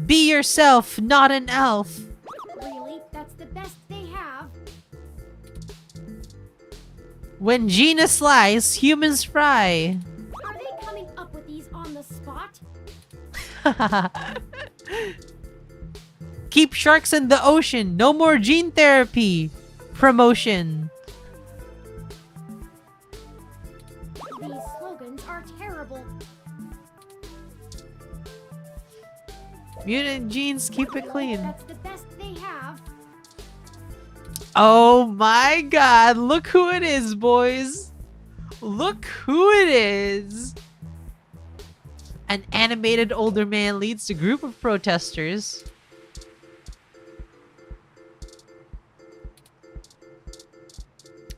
Be yourself, not an elf! Really? That's the best they have? When Gina slice, humans fry. Are they coming up with these on the spot? Keep sharks in the ocean, no more gene therapy! Promotion. These slogans are terrible. Mutant genes, keep it clean. That's the best they have. Oh my god, look who it is, boys! Look who it is! An animated older man leads a group of protesters.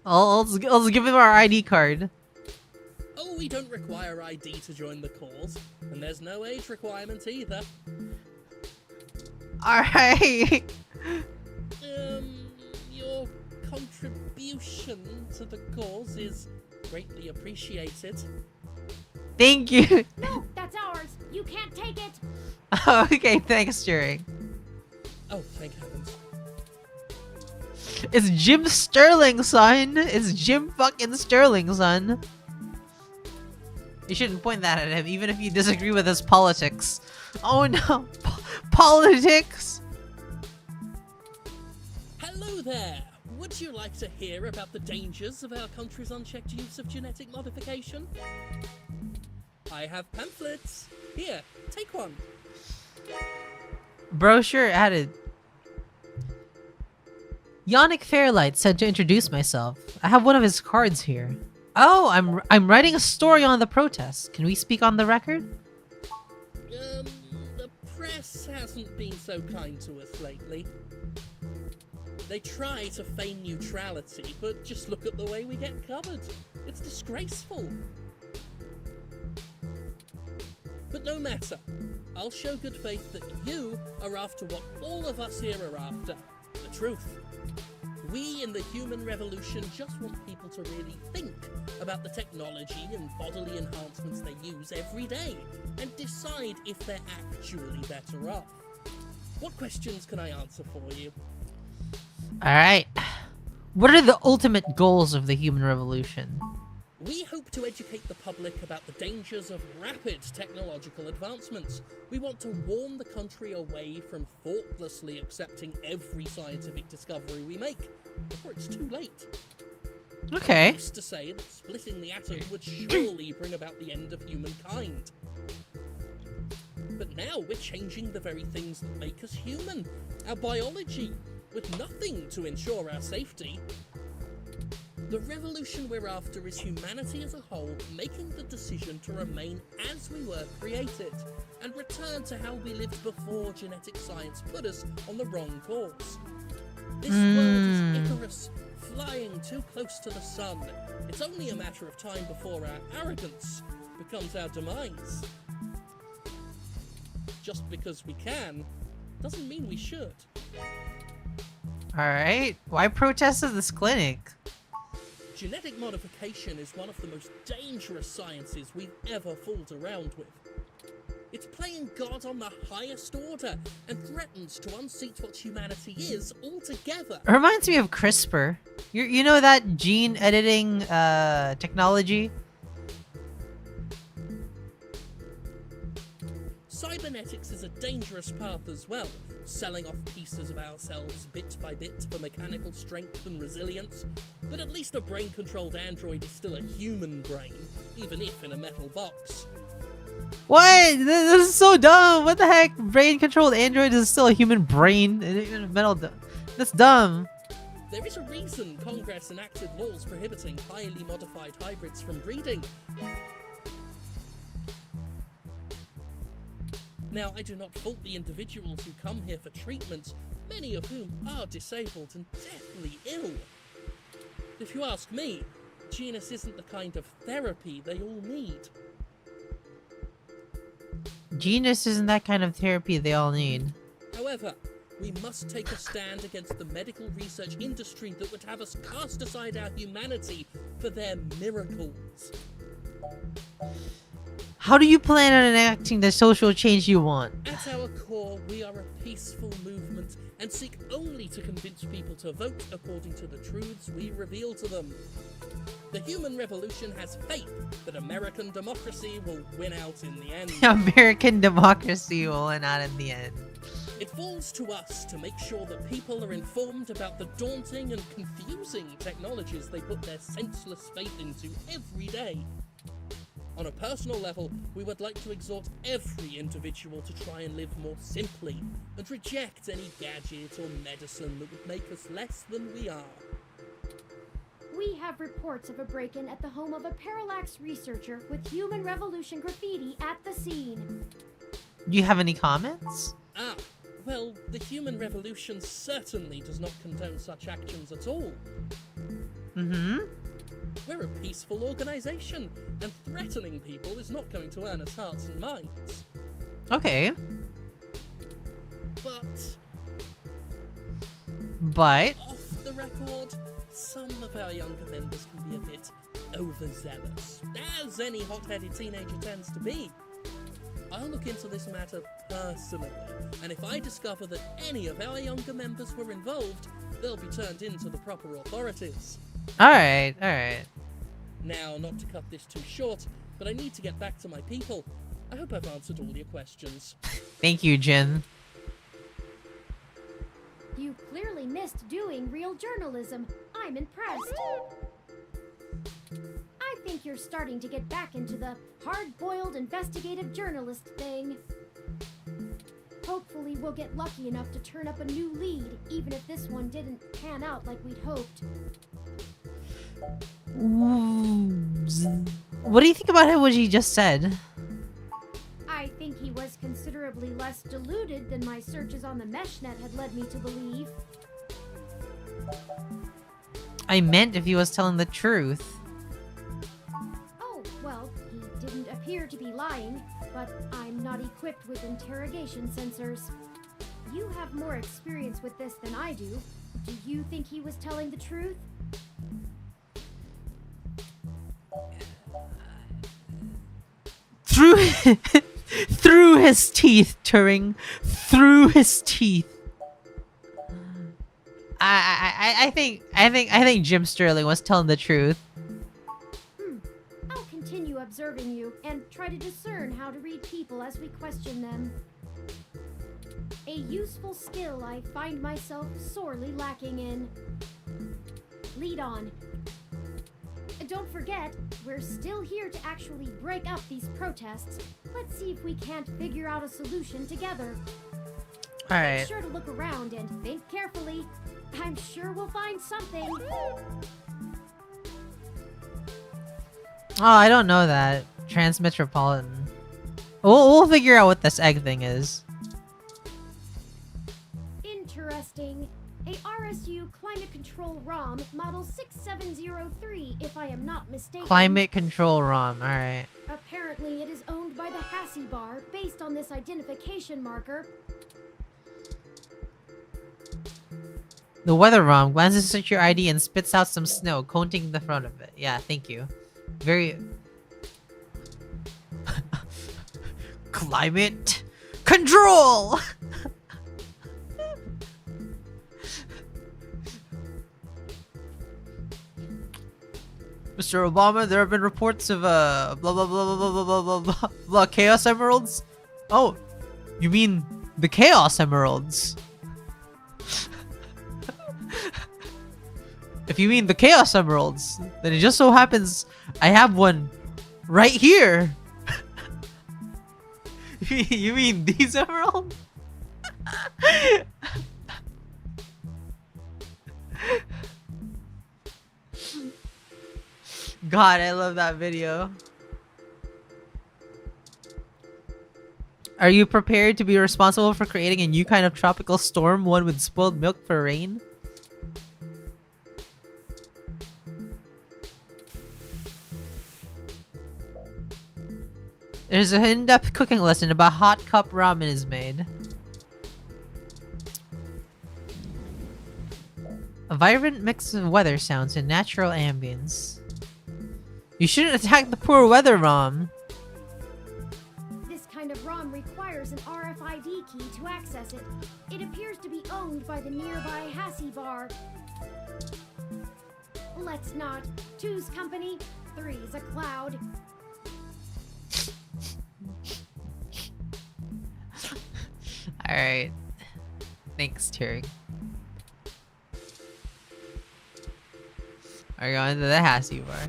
Let's give him our ID card. Oh, we don't require ID to join the cause, and there's no age requirement either. Alright. Your contribution to the cause is greatly appreciated. Thank you. No, that's ours. You can't take it. Okay, thanks, Turing. Oh, thank heavens. It's Jim Sterling, son. It's Jim fucking Sterling, son. You shouldn't point that at him, even if you disagree with his politics. Oh no. Politics? Hello there! Would you like to hear about the dangers of our country's unchecked use of genetic modification? I have pamphlets. Here, take one. Brochure added. Yannick Fairlight said to introduce myself. I have one of his cards here. Oh, I'm writing a story on the protests. Can we speak on the record? The press hasn't been so kind to us lately. They try to feign neutrality, but just look at the way we get covered. It's disgraceful. But no matter. I'll show good faith that you are after what all of us here are after. The truth. We in the human revolution just want people to really think about the technology and bodily enhancements they use every day and decide if they're actually better off. What questions can I answer for you? Alright. What are the ultimate goals of the human revolution? We hope to educate the public about the dangers of rapid technological advancements. We want to warn the country away from thoughtlessly accepting every scientific discovery we make before it's too late. Okay. I used to say that splitting the atom would surely bring about the end of humankind. But now we're changing the very things that make us human, our biology, with nothing to ensure our safety. The revolution we're after is humanity as a whole making the decision to remain as we were created and return to how we lived before genetic science put us on the wrong course. This world is Icarus, flying too close to the sun. It's only a matter of time before our arrogance becomes our demise. Just because we can doesn't mean we should. Alright. Why protest at this clinic? Genetic modification is one of the most dangerous sciences we've ever fooled around with. It's playing God on the highest order and threatens to unseat what humanity is altogether. It reminds me of CRISPR. You know that gene editing technology? Cybernetics is a dangerous path as well, selling off pieces of ourselves bit by bit for mechanical strength and resilience. But at least a brain-controlled android is still a human brain, even if in a metal box. What? This is so dumb. What the heck? Brain-controlled android is still a human brain in a metal. That's dumb. There is a reason Congress enacted laws prohibiting highly modified hybrids from breeding. Now, I do not fault the individuals who come here for treatment, many of whom are disabled and deathly ill. If you ask me, genus isn't the kind of therapy they all need. Genius isn't that kind of therapy they all need. However, we must take a stand against the medical research industry that would have us cast aside our humanity for their miracles. How do you plan on enacting the social change you want? At our core, we are a peaceful movement and seek only to convince people to vote according to the truths we reveal to them. The human revolution has faith that American democracy will win out in the end. American democracy will win out in the end. It falls to us to make sure that people are informed about the daunting and confusing technologies they put their senseless faith into every day. On a personal level, we would like to exhort every individual to try and live more simply and reject any gadget or medicine that would make us less than we are. We have reports of a break-in at the home of a parallax researcher with human revolution graffiti at the scene. Do you have any comments? Well, the human revolution certainly does not condone such actions at all. Mm-hmm. We're a peaceful organization, and threatening people is not going to earn us hearts and minds. Okay. But... off the record, some of our younger members can be a bit overzealous, as any hot-headed teenager tends to be. I'll look into this matter personally, and if I discover that any of our younger members were involved, they'll be turned in to the proper authorities. Alright. Now, not to cut this too short, but I need to get back to my people. I hope I've answered all your questions. Thank you, Jin. You clearly missed doing real journalism. I'm impressed. I think you're starting to get back into the hard-boiled investigative journalist thing. Hopefully we'll get lucky enough to turn up a new lead, even if this one didn't pan out like we'd hoped. What do you think about what he just said? I think he was considerably less deluded than my searches on the meshnet had led me to believe. I meant if he was telling the truth. Oh, well, he didn't appear to be lying, but I'm not equipped with interrogation sensors. You have more experience with this than I do. Do you think he was telling the truth? Through his teeth, Turing. Through his teeth. I think Jim Sterling was telling the truth. I'll continue observing you and try to discern how to read people as we question them. A useful skill I find myself sorely lacking in. Lead on. Don't forget, we're still here to actually break up these protests. Let's see if we can't figure out a solution together. Alright. Be sure to look around and think carefully. I'm sure we'll find something. Oh, I don't know that. Transmetropolitan. We'll figure out what this egg thing is. Interesting. A RSU Climate Control ROM Model 6703, if I am not mistaken. Climate Control ROM, alright. Apparently it is owned by the Hassie Bar, based on this identification marker. The weather ROM glances at your ID and spits out some snow, coating the front of it. Yeah, thank you. Very... Climate Control! Mr. Obama, there have been reports of blah blah blah blah blah blah blah blah blah chaos emeralds. Oh, You mean the Chaos Emeralds? If you mean the Chaos Emeralds, then it just so happens I have one right here. You mean these emeralds? God, I love that video. Are you prepared to be responsible for creating a new kind of tropical storm, one with spoiled milk for rain? There's an in-depth cooking lesson about hot cup ramen is made. A vibrant mix of weather sounds and natural ambience. You shouldn't attack the poor weather ROM. This kind of ROM requires an RFID key to access it. It appears to be owned by the nearby Hassie bar. Let's not. Two's company, three's a cloud. Alright. Thanks, Turing. We're going to the Hassie bar.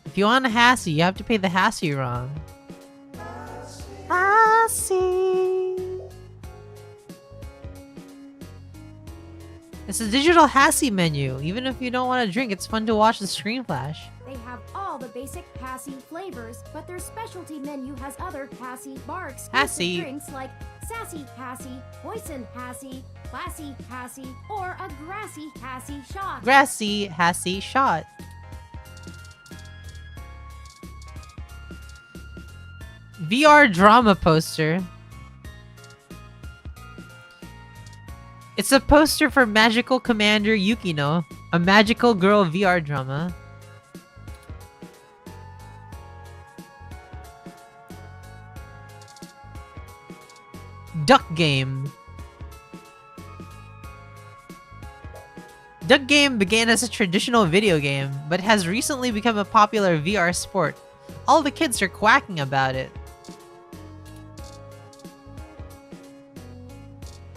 If you want a Hassie, you have to pay the Hassie ROM. Hassie. It's a digital Hassie menu. Even if you don't want to drink, it's fun to watch the screen flash. They have all the basic Hassie flavors, but their specialty menu has other Hassie bar exclusive Hassie. drinks like Sassy Hassie, Poison Hassie, Classy Hassie, or a Grassy Hassie shot. Grassy Hassie shot. VR drama poster. It's a poster for Magical Commander Yukino, a magical girl VR drama. Duck Game. Duck Game began as a traditional video game, but has recently become a popular VR sport. All the kids are quacking about it.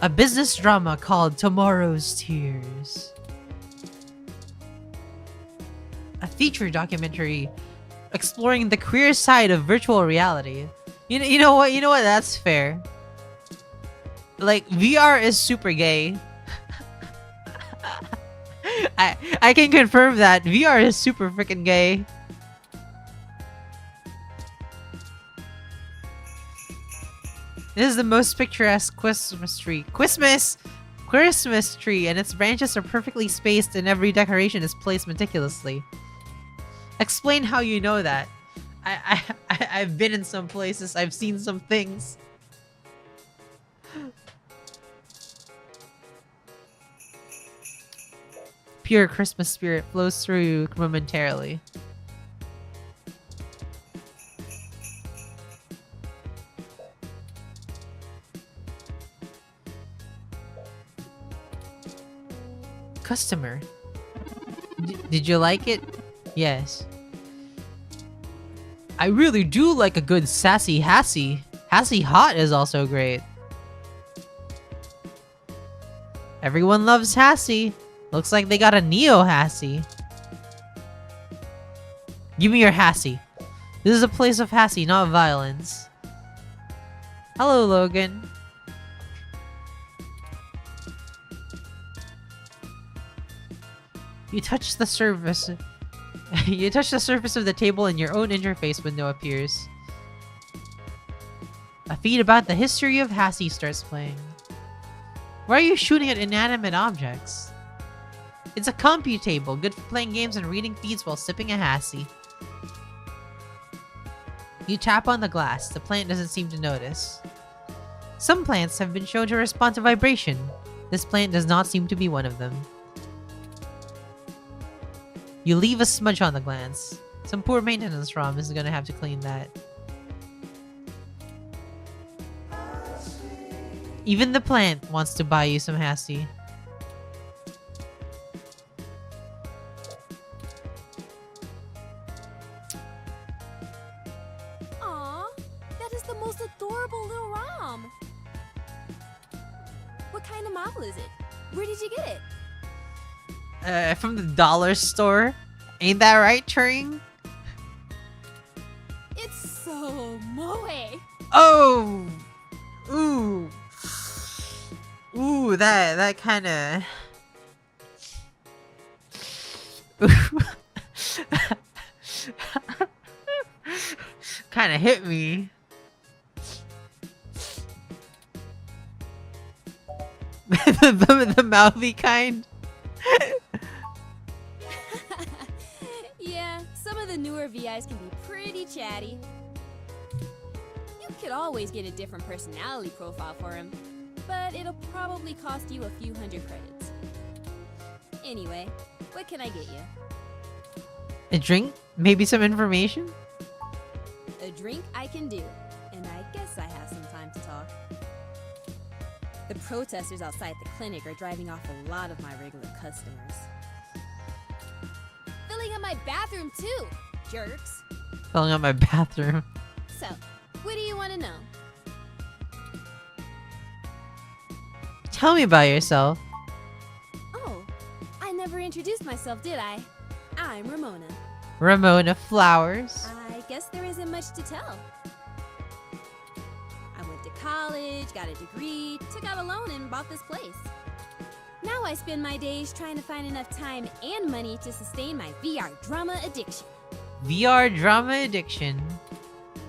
A business drama called Tomorrow's Tears. A feature documentary exploring the queer side of virtual reality. You know what? You know what? That's fair. Like, VR is super gay. I can confirm that VR is super freaking gay. This is the most picturesque Christmas tree. Christmas tree, and its branches are perfectly spaced and every decoration is placed meticulously. Explain how you know that. I've been in some places. I've seen some things. Pure Christmas spirit flows through you momentarily. Customer. Did you like it? Yes. I really do like a good sassy Hassie. Hassie Hot is also great. Everyone loves Hassie. Looks like they got a Neo Hassie. Give me your Hassie. This is a place of Hassie, not violence. Hello, Logan. You touch the surface. You touch the surface of the table and your own interface window appears. A feed about the history of Hassie starts playing. Why are you shooting at inanimate objects? It's a compute table, good for playing games and reading feeds while sipping a Hassie. You tap on the glass. The plant doesn't seem to notice. Some plants have been shown to respond to vibration. This plant does not seem to be one of them. You leave a smudge on the glance. Some poor maintenance ROM is gonna have to clean that. Even the plant wants to buy you some Hassie. a model is it? Where did you get it? From the dollar store. Ain't that right, Turing? It's so moe. Oh! Ooh. Ooh, that kinda... kinda hit me. the mouthy kind. Yeah, some of the newer VIs can be pretty chatty. You could always get a different personality profile for him, but it'll probably cost you a few hundred credits. Anyway, what can I get you? A drink? Maybe some information? A drink I can do, and I guess I have some time to talk. The protesters outside the clinic are driving off a lot of my regular customers. Filling up my bathroom too, jerks. Filling up my bathroom. So, what do you want to know? Tell me about yourself. Oh, I never introduced myself, did I? I'm Ramona. Ramona Flowers. I guess there isn't much to tell. I went to college, got a degree, took out a loan, and bought this place. Now I spend my days trying to find enough time and money to sustain my VR drama addiction. VR drama addiction.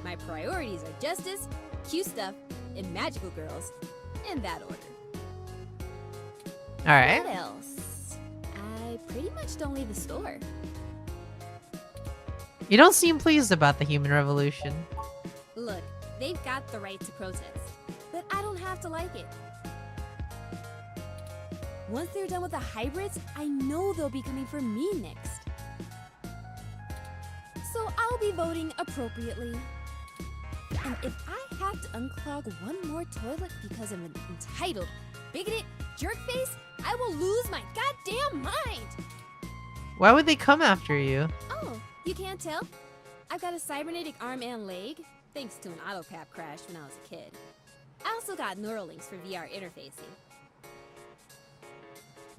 My priorities are justice, cute stuff, and magical girls. In that order. Alright. What else? I pretty much don't leave the store. You don't seem pleased about the human revolution. Look, they've got the right to protest, but I don't have to like it. Once they're done with the hybrids, I know they'll be coming for me next. So I'll be voting appropriately. And if I have to unclog one more toilet because of an entitled, bigoted jerkface, I will lose my goddamn mind! Why would they come after you? Oh, you can't tell? I've got a cybernetic arm and leg, thanks to an autocap crash when I was a kid. I also got Neuralinks for VR interfacing.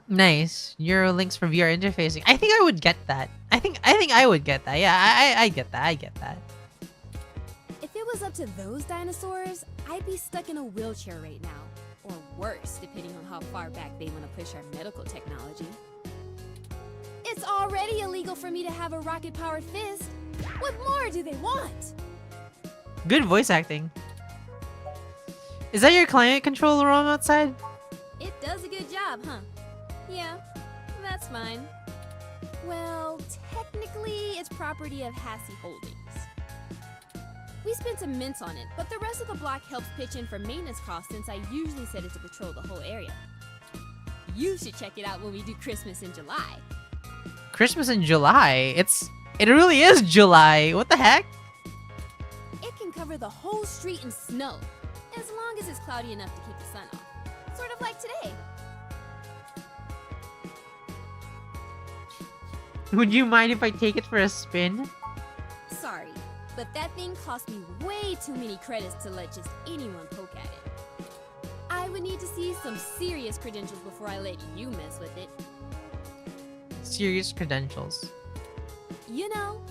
Nice. Eurolinks for VR interfacing. I think I would get that. I think I would get that. Yeah, I get that. I get that. If it was up to those dinosaurs, I'd be stuck in a wheelchair right now. Or worse, depending on how far back they want to push our medical technology. It's already illegal for me to have a rocket-powered fist. What more do they want? Good voice acting. Is that your climate control room outside? It does a good job, huh? Yeah, that's mine. Well, technically, it's property of Hassie Holdings. We spent some mints on it, but the rest of the block helps pitch in for maintenance costs since I usually set it to patrol the whole area. You should check it out when we do Christmas in July. Christmas in July? It really is July. What the heck? It can cover the whole street in snow, as long as it's cloudy enough to keep the sun off. Sort of like today. Would you mind if I take it for a spin? Sorry, but that thing cost me way too many credits to let just anyone poke at it. I would need to see some serious credentials before I let you mess with it. Serious credentials. You know,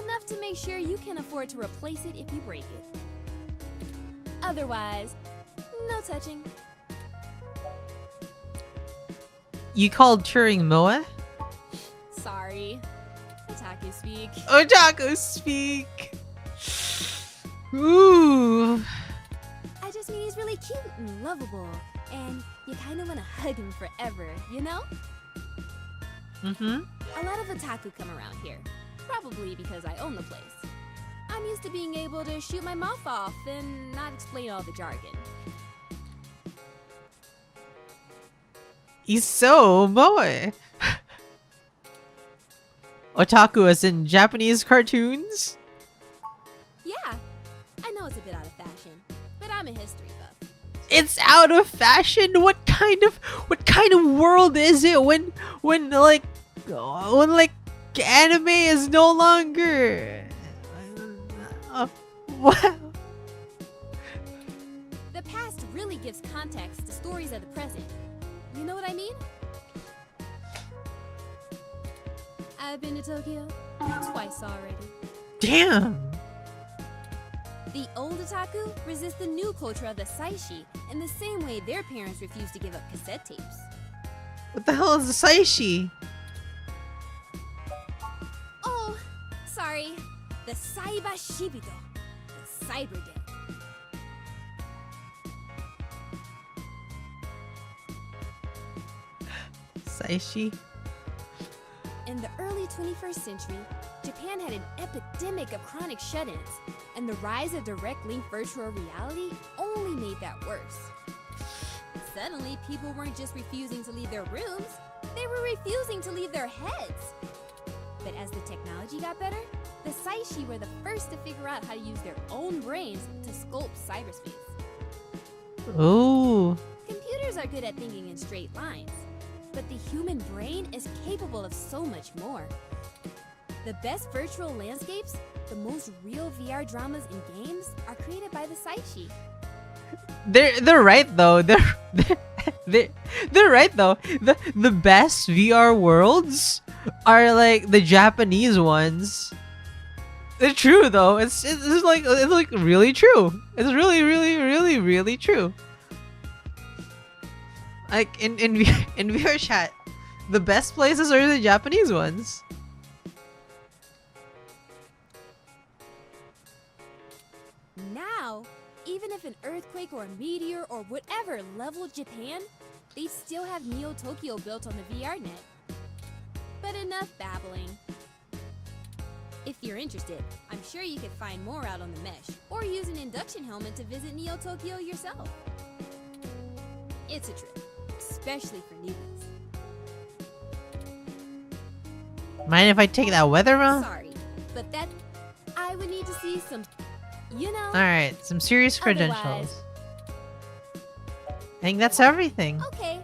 enough to make sure you can afford to replace it if you break it. Otherwise, no touching. You called Turing Moa? Sorry. Otaku speak. Otaku speak! Ooh. I just mean he's really cute and lovable, and you kind of want to hug him forever, you know? Mm-hmm. A lot of otaku come around here, probably because I own the place. I'm used to being able to shoot my mouth off and not explain all the jargon. He's so moe. Otaku as in Japanese cartoons? Yeah, I know it's a bit out of fashion, but I'm a history buff. It's out of fashion? What kind of world is it when anime is no longer what? The past really gives context to stories of the present. You know what I mean? I've been to Tokyo twice already. Damn. The old otaku resist the new culture of the saishi in the same way their parents refuse to give up cassette tapes. What the hell is the saishi? Oh, sorry. The Saiba Shibido. The Cyber Day. Saishi? In the early 21st century, Japan had an epidemic of chronic shut-ins, and the rise of direct link virtual reality only made that worse. Suddenly, people weren't just refusing to leave their rooms, they were refusing to leave their heads. But as the technology got better, the Saishi were the first to figure out how to use their own brains to sculpt cyberspace. Ooh. Computers are good at thinking in straight lines, but the human brain is capable of so much more. The best virtual landscapes, the most real VR dramas and games are created by the Saishi. They're right though. They're right though. The best VR worlds are like the Japanese ones. They're true though. It's like really true. It's really true. Like in VR chat, the best places are the Japanese ones. Now, even if an earthquake or a meteor or whatever leveled Japan, they'd still have Neo Tokyo built on the VR net. But enough babbling. If you're interested, I'm sure you could find more out on the mesh, or use an induction helmet to visit Neo Tokyo yourself. It's a trip, especially for newbies. Mind if I take that weather round? Sorry, but that I would need to see some, you know. Alright, some serious credentials. I think that's everything. Okay,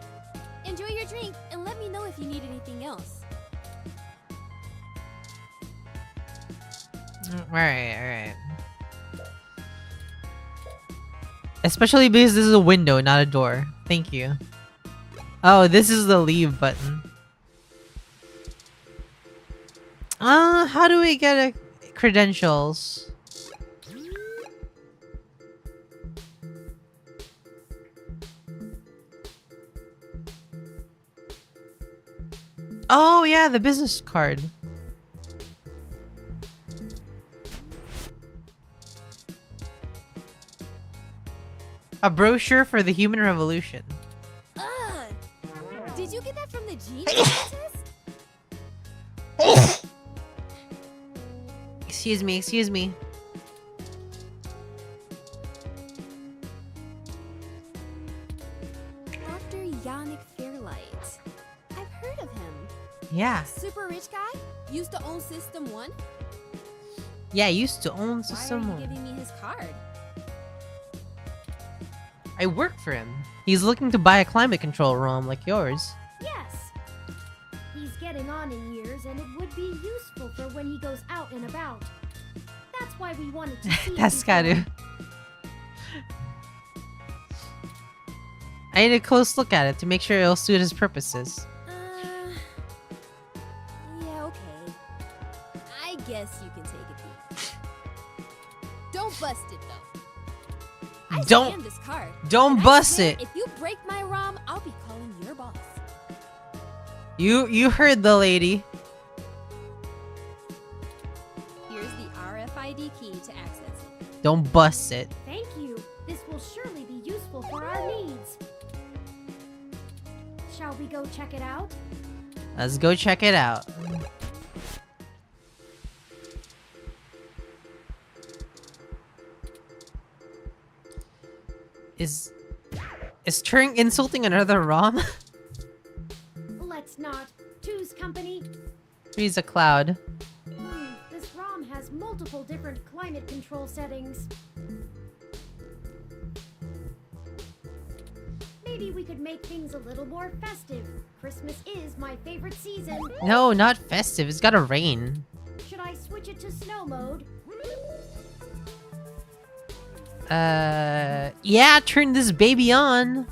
enjoy your drink and let me know if you need anything else. Alright. Especially because this is a window, not a door. Thank you. Oh, this is the leave button. How do we get a credentials? Oh yeah, the business card. A brochure for the human revolution. Did you get that from the genius test? Excuse me. Dr. Yannick Fairlight. I've heard of him. Yeah. Super rich guy? Used to own System 1? Yeah, used to own Why System are 1. you giving me his card? I work for him. He's looking to buy a climate control ROM like yours. Yes. He's getting on in years, and it would be useful for when he goes out and about. That's why we wanted to see That's it gotta. before. I need a close look at it to make sure it'll suit his purposes. Yeah, okay. I guess you can take a peek. Don't bust it, though. I scanned this card. Don't and I bust swear, it. If you break my ROM, I'll be calling your boss. You heard the lady. Here's the RFID key to access it. Don't bust it. Thank you. This will surely be useful for our needs. Shall we go check it out? Let's go check it out. Is Turing insulting another ROM? Let's not. Two's company. He's a cloud. This ROM has multiple different climate control settings. Maybe we could make things a little more festive. Christmas is my favorite season. No, not festive. It's gotta rain. Should I switch it to snow mode? Yeah, turn this baby on.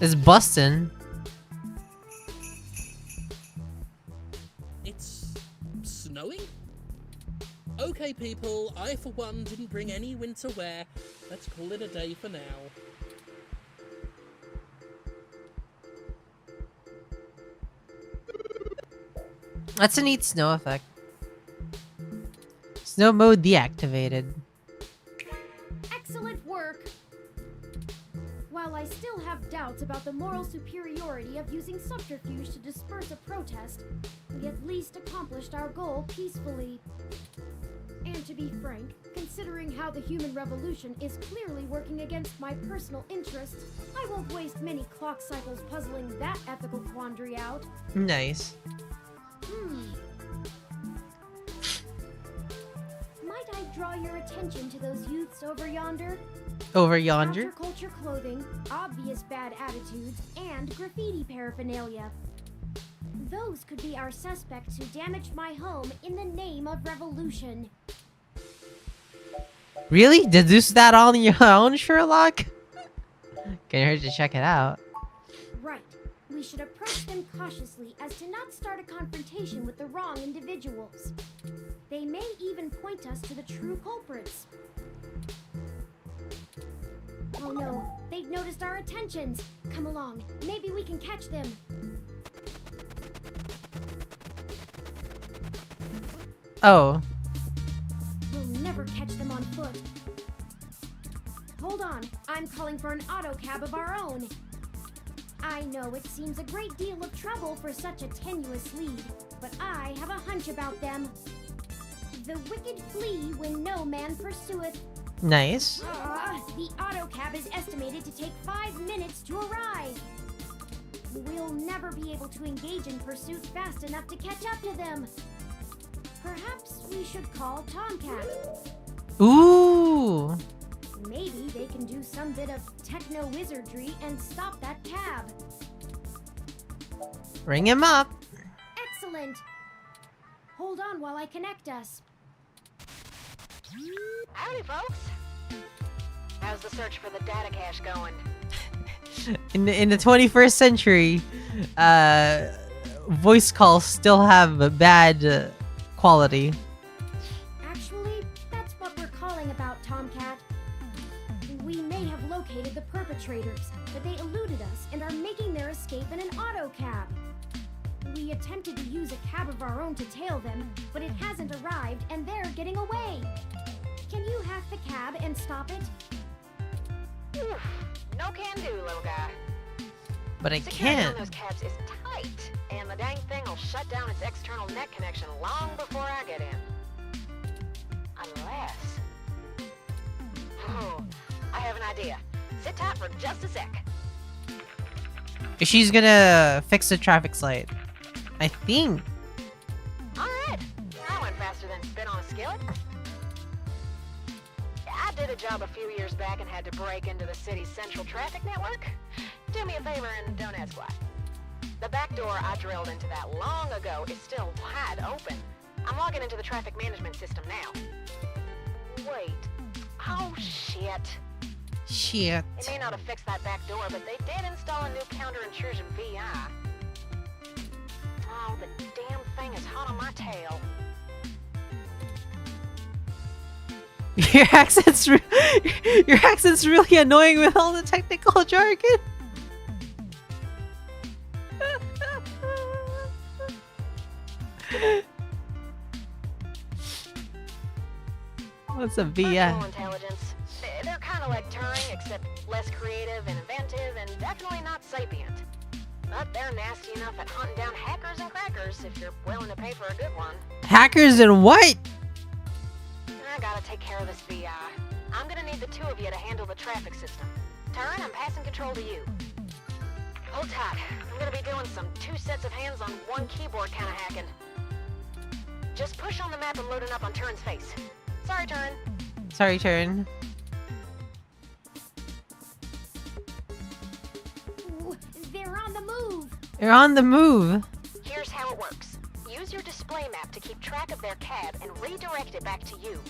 It's busting. It's snowing? Okay, people, I for one didn't bring any winter wear. Let's call it a day for now. That's a neat snow effect. Snow mode deactivated. Excellent work! While I still have doubts about the moral superiority of using subterfuge to disperse a protest, we at least accomplished our goal peacefully. And to be frank, considering how the human revolution is clearly working against my personal interests, I won't waste many clock cycles puzzling that ethical quandary out. Nice. Might I draw your attention to those youths over yonder? Over yonder? Counterculture clothing, obvious bad attitudes, and graffiti paraphernalia. Those could be our suspects who damaged my home in the name of revolution. Really? Deduce that on your own, Sherlock? Can't hurt to check it out. Right. We should approach them cautiously as to not start a confrontation with the wrong individuals. They may even point us to the true culprits. Oh no, they've noticed our attentions. Come along, maybe we can catch them. Oh. We'll never catch them on foot. Hold on, I'm calling for an auto cab of our own. I know it seems a great deal of trouble for such a tenuous lead, but I have a hunch about them. The wicked flee when no man pursueth. Nice. The auto cab is estimated to take 5 minutes to arrive. We'll never be able to engage in pursuit fast enough to catch up to them. Perhaps we should call Tomcat. Ooh. Maybe they can do some bit of techno-wizardry and stop that cab. Ring him up. Excellent. Hold on while I connect us. Howdy, folks. How's the search for the data cache going? In the 21st century, voice calls still have bad quality. Actually, that's what we're calling about, Tomcat. We may have located the perpetrators, but they eluded us and are making their escape in an auto cab. We attempted to use a cab of our own to tail them, but it hasn't arrived and they're getting away. Can you hack the cab and stop it? No can do, little guy. But I Security can't. on those cabs is tight, and the dang thing will shut down its external net connection long before I get in. Unless... Oh, I have an idea. Sit tight for just a sec. She's gonna fix the traffic light. I think. Alright, that went faster than spit on a skillet. I did a job a few years back and had to break into the city's central traffic network. Do me a favor and don't ask why. The back door I drilled into that long ago is still wide open. I'm logging into the traffic management system now. Wait. Oh, shit. Shit. They may not have fixed that back door, but they did install a new counter-intrusion VI. Oh, the damn thing is hot on my tail. Your accent's really annoying with all the technical jargon. What's a VI? Personal intelligence. They're kind of like Turing, except less creative and inventive, and definitely not sapient. But they're nasty enough at hunting down hackers and crackers if you're willing to pay for a good one. Hackers and what? I gotta take care of this VI. I'm gonna need the two of you to handle the traffic system. Turing, I'm passing control to you. Hold tight. I'm gonna be doing some 2 sets of hands on 1 keyboard kind of hacking. Just push on the map and load it up on Turing's face. Sorry, Turing. Sorry, Turn. Ooh, they're on the move. You're on the move. Here's how your display map to keep track of their cab and redirect it back to you.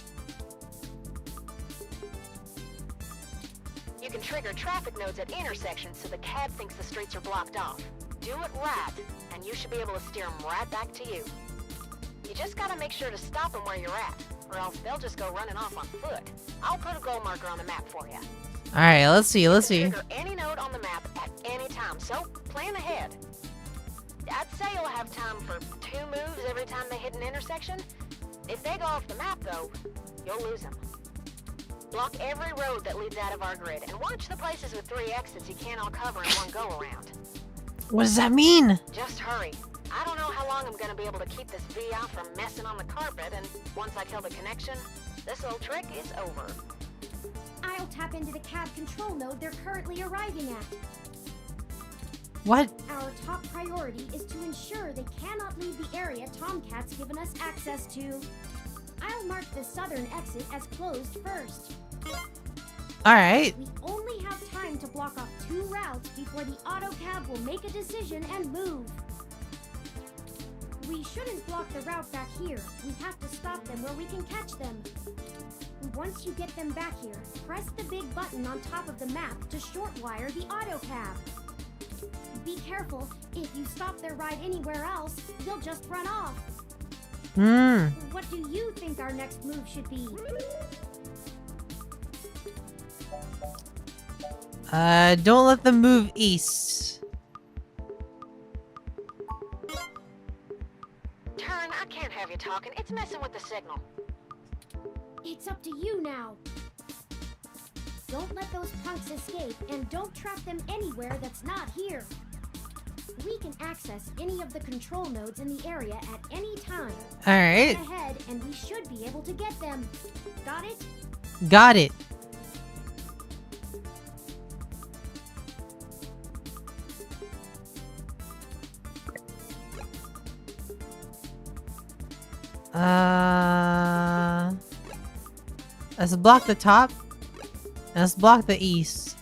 You can trigger traffic nodes at intersections so the cab thinks the streets are blocked off. Do it right, and you should be able to steer them right back to you. You just gotta make sure to stop them where you're at, or else they'll just go running off on foot. I'll put a goal marker on the map for you. Alright, let's see, let's see. Trigger any node on the map at any time, so plan ahead. I'd say you'll have time for 2 moves every time they hit an intersection. If they go off the map, though, you'll lose them. Block every road that leads out of our grid, and watch the places with 3 exits you can't all cover in one go-around. What does that mean? Just hurry. I don't know how long I'm gonna be able to keep this VI from messing on the carpet, and once I kill the connection, this little trick is over. I'll tap into the cab control node they're currently arriving at. What? Our top priority is to ensure they cannot leave the area Tomcat's given us access to. I'll mark the southern exit as closed first. Alright. We only have time to block off 2 routes before the autocab will make a decision and move. We shouldn't block the route back here. We have to stop them where we can catch them. Once you get them back here, press the big button on top of the map to short-wire the autocab. Be careful. If you stop their ride anywhere else, they'll just run off. What do you think our next move should be? Don't let them move east. Turn, I can't have you talking. It's messing with the signal. It's up to you now. Don't let those punks escape, and don't trap them anywhere that's not here. We can access any of the control nodes in the area at any time. Alright. Plan ahead, and we should be able to get them. Got it? Got it. Let's block the top. And let's block the east.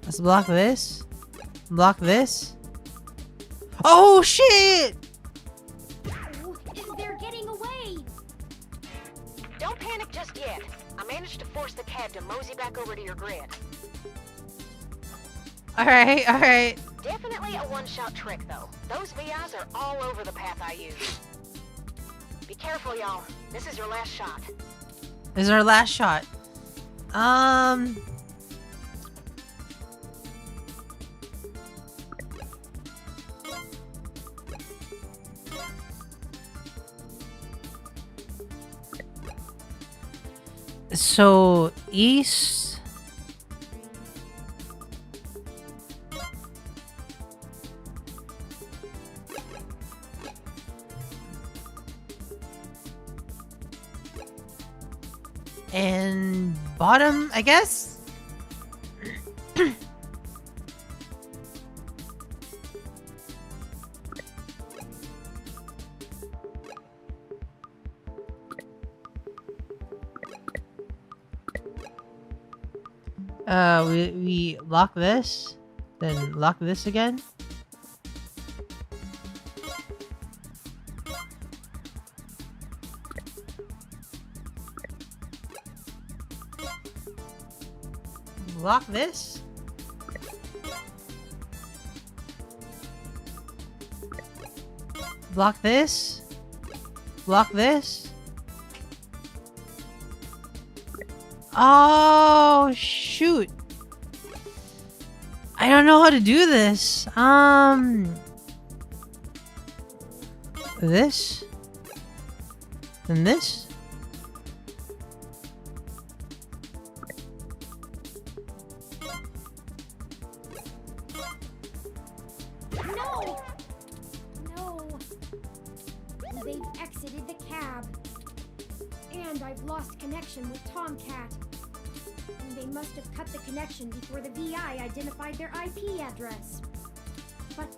Let's block this. Block this. Oh shit! Oh, they're getting away! Don't panic just yet. I managed to force the cab to mosey back over to your grid. Alright, alright. Definitely a one-shot trick, though. Those VIs are all over the path I use. Be careful, y'all. This is your last shot. This is our last shot. So, east... and bottom, I guess? We lock this, then lock this again. Block this. Block this. Block this. Oh, shoot. I don't know how to do this. This. And this. No! No. They've exited the cab. And I've lost connection with Tomcat. They must have cut the connection before the VI identified their IP address. But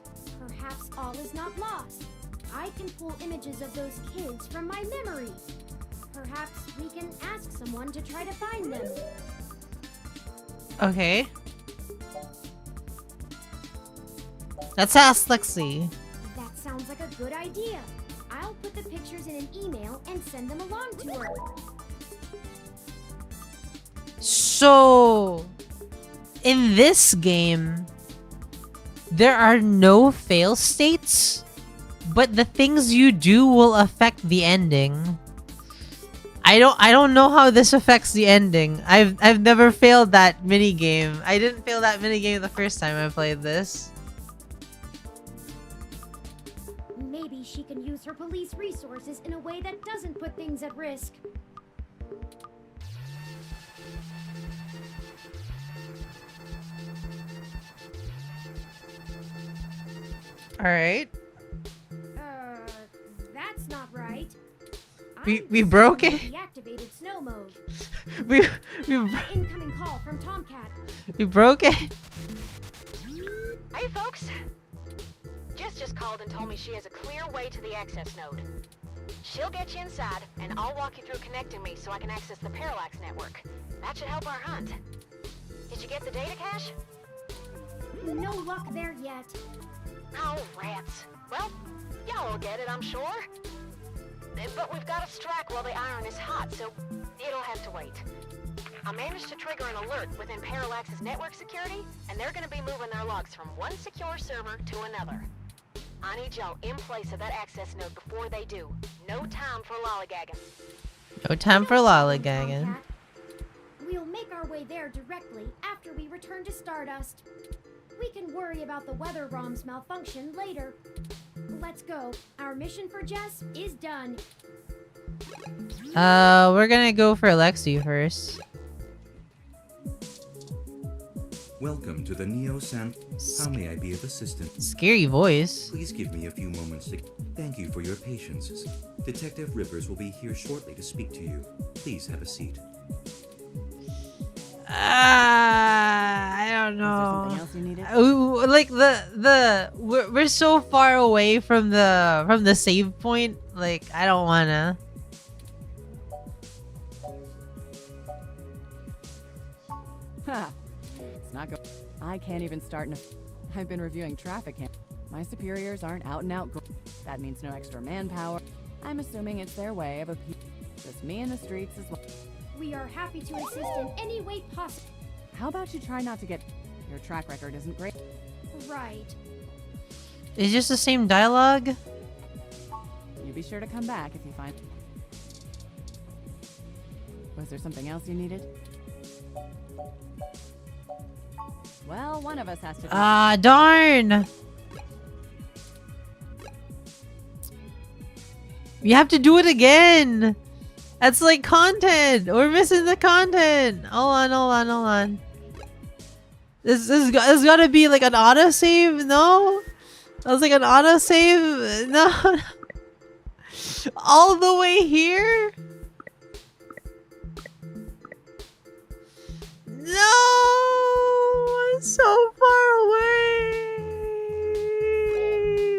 perhaps all is not lost. I can pull images of those kids from my memory. Perhaps we can ask someone to try to find them. Okay. Let's ask Lexi. That sounds like a good idea. I'll put the pictures in an email and send them along to her. So, in this game, there are no fail states, but the things you do will affect the ending. I don't know how this affects the ending. I've never failed that mini game. I didn't fail that mini game the first time I played this. Maybe she can use her police resources in a way that doesn't put things at risk. Alright. That's not right. We broke it. Deactivated snow mode. we Incoming call from Tomcat. we broke it. Hey, folks. Jess just called and told me she has a clear way to the access node. She'll get you inside, and I'll walk you through connecting me so I can access the Parallax network. That should help our hunt. Did you get the data cache? No luck there yet. Oh, rats. Well, y'all will get it, I'm sure. But we've got to strike while the iron is hot, so it'll have to wait. I managed to trigger an alert within Parallax's network security, and they're going to be moving their logs from one secure server to another. I need y'all in place of that access node before they do. No time for lollygagging. No time for lollygagging. We'll make our way there directly after we return to Stardust. We can worry about the weather ROM's malfunction later. Let's go. Our mission for Jess is done. We're gonna go for Lexi first. Welcome to the Neo San. How may I be of assistance? Scary voice. Please give me a few moments to. Thank you for your patience. Detective Rivers will be here shortly to speak to you. Please have a seat. I don't know. Something else you needed? Like we're so far away from the save point. Like I don't wanna. Ha! It's not good. I can't even start. I've been reviewing traffic. My superiors aren't out and out. That means no extra manpower. I'm assuming it's their way of just me in the streets as well. We are happy to assist in any way possible. How about you try not to get... Your track record isn't great. Right. It's just the same dialogue. You be sure to come back if you find... Was there something else you needed? Well, one of us has to... Ah, darn! You have to do it again! That's like content! We're missing the content! Hold on. This gotta be like an autosave? No? That was like an autosave? No. All the way here? No! It's so far away!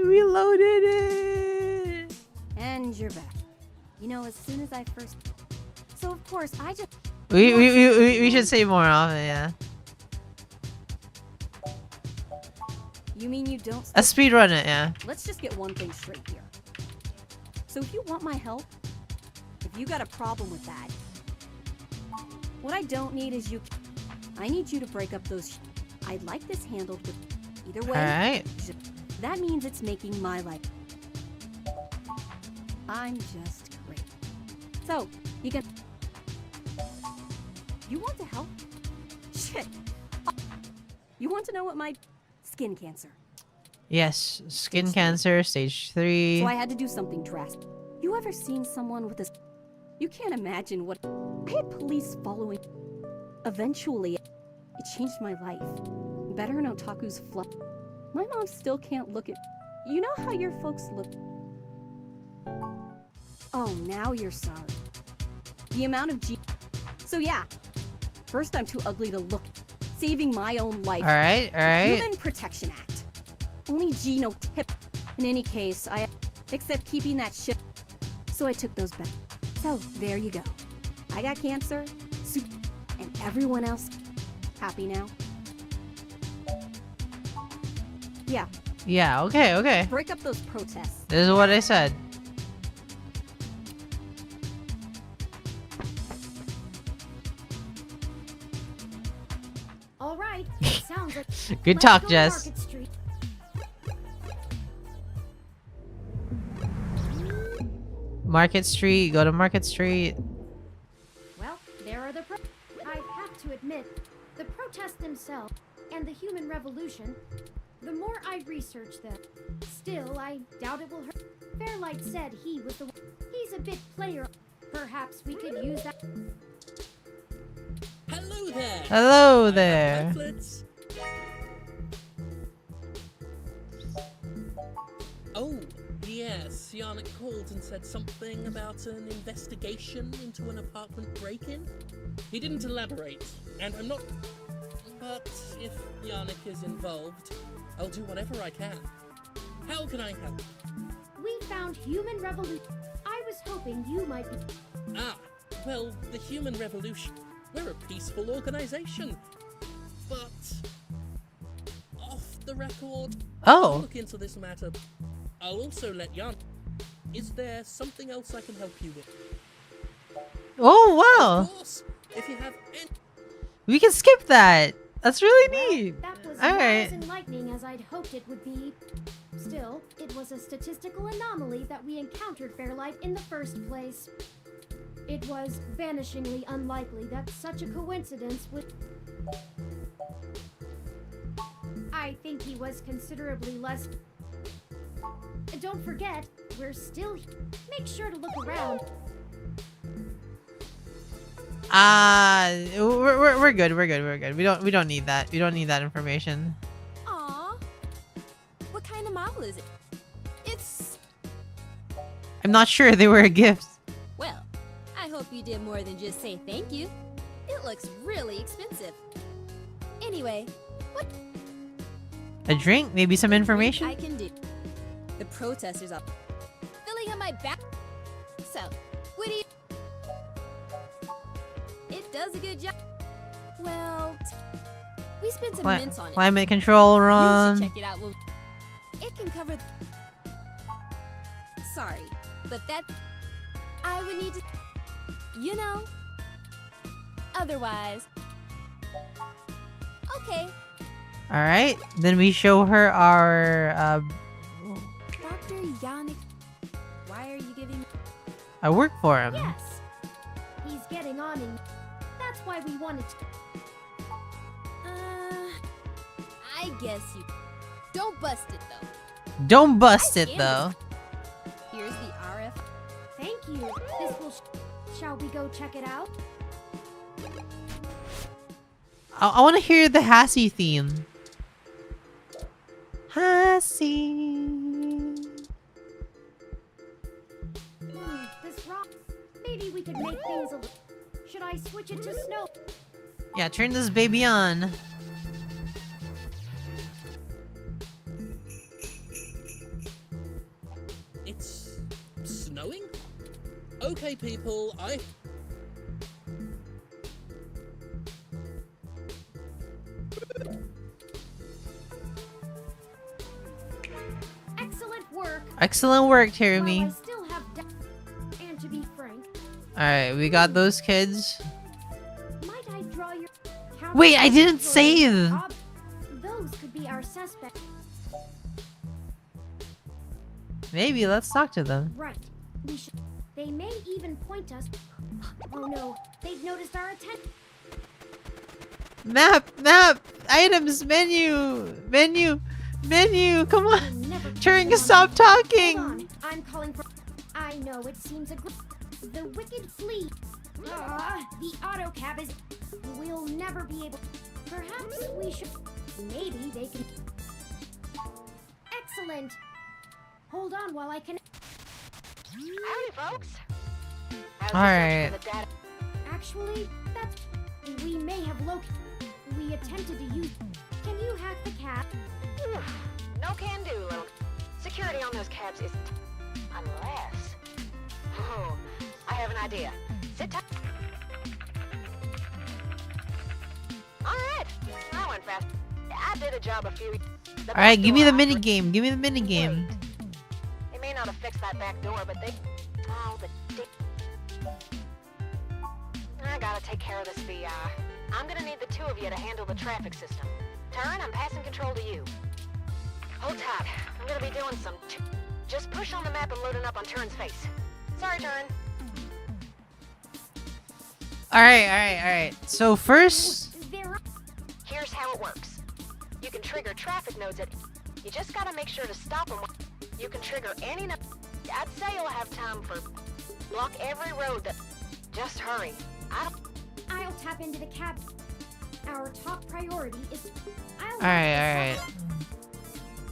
We loaded it! And you're back. You know, as soon as I first... So, of course, I just... We should say more often, yeah. You mean you don't... Let's speedrun it, yeah. Let's just get one thing straight here. So if you want my help, if you got a problem with that, what I don't need is you... I need you to break up those... I'd like this handled with... Either way... Alright. That means it's making my life... I'm just great. So, you can... You want to help? Shit. You want to know what my... Skin cancer. Yes, skin cancer, stage 3. So I had to do something drastic. You ever seen someone with this? You can't imagine what... I had police following... Eventually, it changed my life. Better in Otaku's fluff. My mom still can't look at... You know how your folks look... Oh, now you're sorry. The amount of G... So yeah. First I'm too ugly to look. Saving my own life. Alright. Human Protection Act. Only G, no tip. In any case, I... Except keeping that shit. So I took those back. So, there you go. I got cancer, and everyone else... Happy now? Yeah. Yeah, okay, okay. Break up those protests. This is what I said. All right. It sounds like Good let's talk, go to Jess. Market Street. Market Street, go to Market Street. Well, there are the I have to admit, the protests themselves and the human revolution, the more I research them, still, I doubt it will hurt. Fairlight said he was the one. He's a bit player. Perhaps we could use that. Hello there. Hello there. Pamphlets. Oh, yes. Yannick called and said something about an investigation into an apartment break-in. He didn't elaborate, and I'm not... But if Yannick is involved, I'll do whatever I can. How can I help? We found human revolution. I was hoping you might be. Ah, well, the Human Revolution. We're a peaceful organization. But... off the record... Oh. I'll look into this matter. I'll also let Jan... Is there something else I can help you with? Oh, wow. Of course, if you have any... We can skip that. That's really neat. That was All not right. as enlightening as I'd hoped it would be. Still, it was a statistical anomaly that we encountered Fairlight in the first place. It was vanishingly unlikely that such a coincidence would... I think he was considerably less... Don't forget, we're still... Make sure to look around. We're good. We're good. We're good. We don't need that. We don't need that information. Aw. What kind of model is it? It's... I'm not sure they were a gift. Well, I hope you did more than just say thank you. It looks really expensive. Anyway, what A drink? Maybe some information? I can do. The protesters are filling on my back. So, what do you... It does a good job. Well, we spent some mints on it. Climate control You run. should check it out. It can cover... Sorry, but that... I would need to... You know... Otherwise... Okay. All right. Then we show her our Dr. Yannick... Why are you giving... I work for him. Yes. He's getting on and... That's why we wanted to... I guess you... Don't bust it, though. Don't bust it though. Here's the RF... Thank you. This will... Shall we go check it out? I want to hear the Hassie theme. Hassie. This rock... Maybe we could make things a little... Should I switch it to snow? Yeah, turn this baby on. It's... snowing? Okay, people, Excellent work. Excellent work, While I Jeremy. still have and to be frank, All right, we got those kids. might I draw your... Wait, I didn't save. Those could be our suspects. Maybe let's talk to them. Right. We should... They may even point us... Oh no, they've noticed our attention. Map, items, menu. Come on, Turing, stop talking. Hold on, I'm calling for... I know it seems the wicked fleet. The auto cab is... We'll never be able... Perhaps we should... Maybe they can... Excellent. Hold on while I can... Howdy, folks. Alright. Actually, that's... We may have located... We attempted to use... Can you hack the cab? No can do, little. Security on those cabs is... Unless... Oh, I have an idea. Sit tight. Alright, I went fast. I did a job a few. Alright, give me the mini game. Give me the mini game. They may not have fixed that back door, but they. Oh, I gotta take care of this VI. I'm gonna need the two of you to handle the traffic system. Turing, I'm passing control to you. Hold tight. I'm gonna be doing some. Just push on the map and load it up on Turing's face. Sorry, Turing. Alright. So first... Here's how it works. You can trigger traffic nodes at... You just gotta make sure to stop them. You can trigger any... I'd say you'll have time for... Block every road that... Just hurry. I'll tap into the cab. Our top priority is... Alright.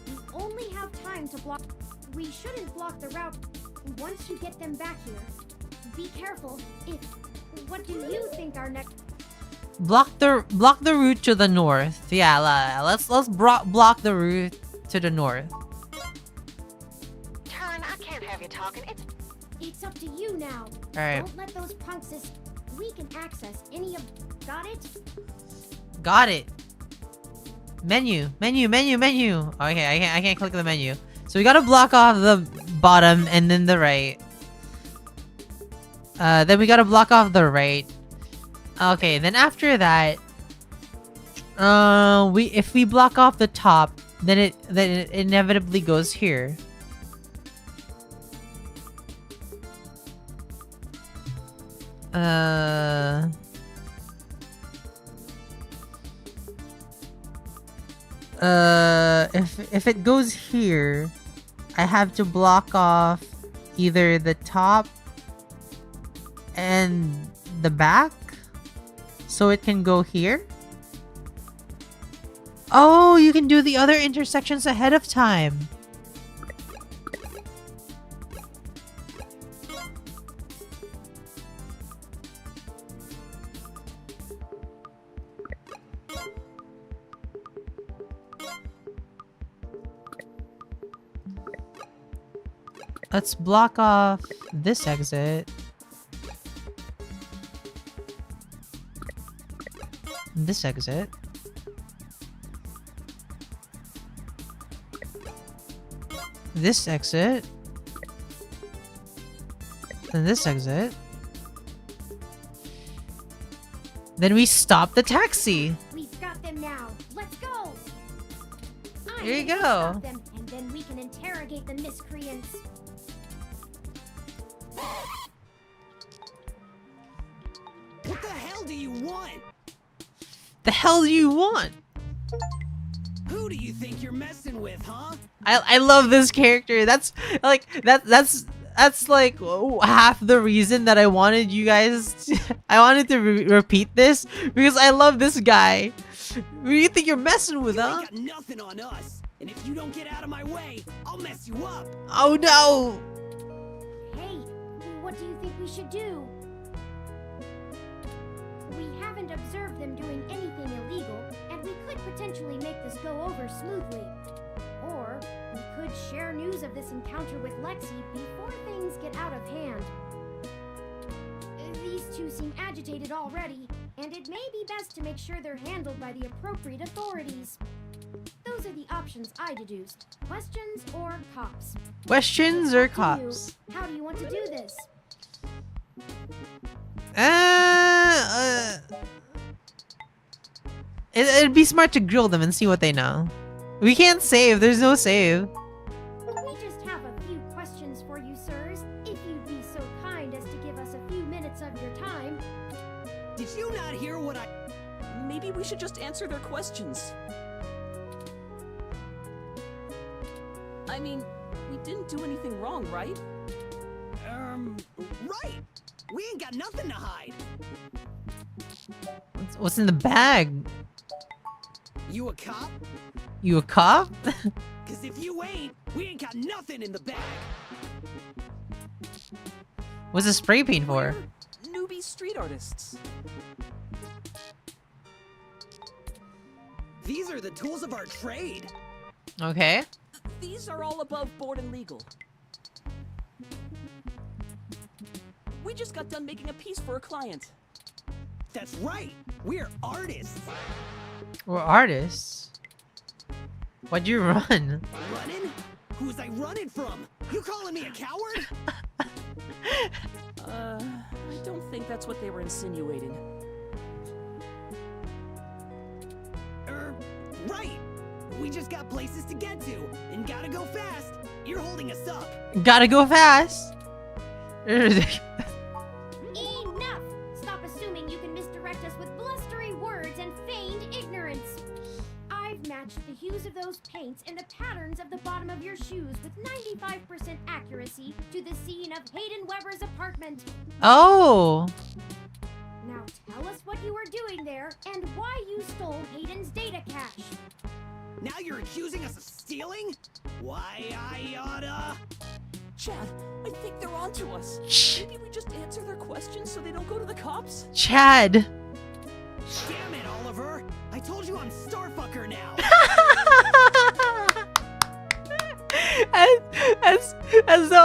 We only have time to block... We shouldn't block the route once you get them back here. Be careful. What do you think our next... Block the route to the north. Yeah, let's block the route to the north. Turing, I can't have you talking. It's up to you now. Alright. Don't let those punks... We can access any of... Got it? Got it. Menu. Okay, I can't click the menu. So we gotta block off the bottom and then the right. Then we gotta block off the right. Okay, then after that, if we block off the top, then it inevitably goes here. If it goes here, I have to block off either the top and the back so it can go here. Oh, you can do the other intersections ahead of time. Let's block off this exit. This exit. This exit. And this exit. Then we stop the taxi. We've got them now. Let's go. Here you go. Stop them, and then we can interrogate the miscreants. What the hell do you want? The hell do you want? Who do you think you're messing with, huh? I love this character. That's like that's like half the reason that I wanted you guys I wanted to repeat this because I love this guy. Who do you think you're messing with, huh? You ain't got nothing on us. And if you don't get out of my way, I'll mess you up. Oh no. Hey, what do you think we should do? We haven't observed them doing anything illegal, and we could potentially make this go over smoothly. Or we could share news of this encounter with Lexi before things get out of hand. These two seem agitated already, and it may be best to make sure they're handled by the appropriate authorities. Those are the options I deduced. Questions or cops? Questions or cops? How do you want to do this? It'd be smart to grill them and see what they know. We can't save. There's no save. We just have a few questions for you, sirs. If you'd be so kind as to give us a few minutes of your time. Did you not hear what I... Maybe we should just answer their questions. I mean, we didn't do anything wrong, right? Right! We ain't got nothing to hide! What's in the bag? You a cop? You a cop? Cause if you ain't, we ain't got nothing in the bag! What's the spray paint for? Newbie street artists. These are the tools of our trade! Okay. These are all above board and legal. We just got done making a piece for a client. That's right! We're artists! We're artists. Why'd you run? Running? Who's I running from? You calling me a coward? I don't think that's what they were insinuating. Right. We just got places to get to, and gotta go fast. You're holding us up. Gotta go fast. Enough! Stop assuming you can misdirect us with blustery words and feigned ignorance. I've matched the hues of those paints and the patterns of the bottom of your shoes with 95% accuracy to the scene of Hayden Weber's apartment. Oh. Now tell us what you were doing there and why you stole Hayden's data cache. Now you're accusing us of stealing? Why, I oughta... Chad, I think they're onto us. Maybe we just answer their questions so they don't go to the cops? Chad. Damn it, Oliver! I told you I'm Starfucker now! That's the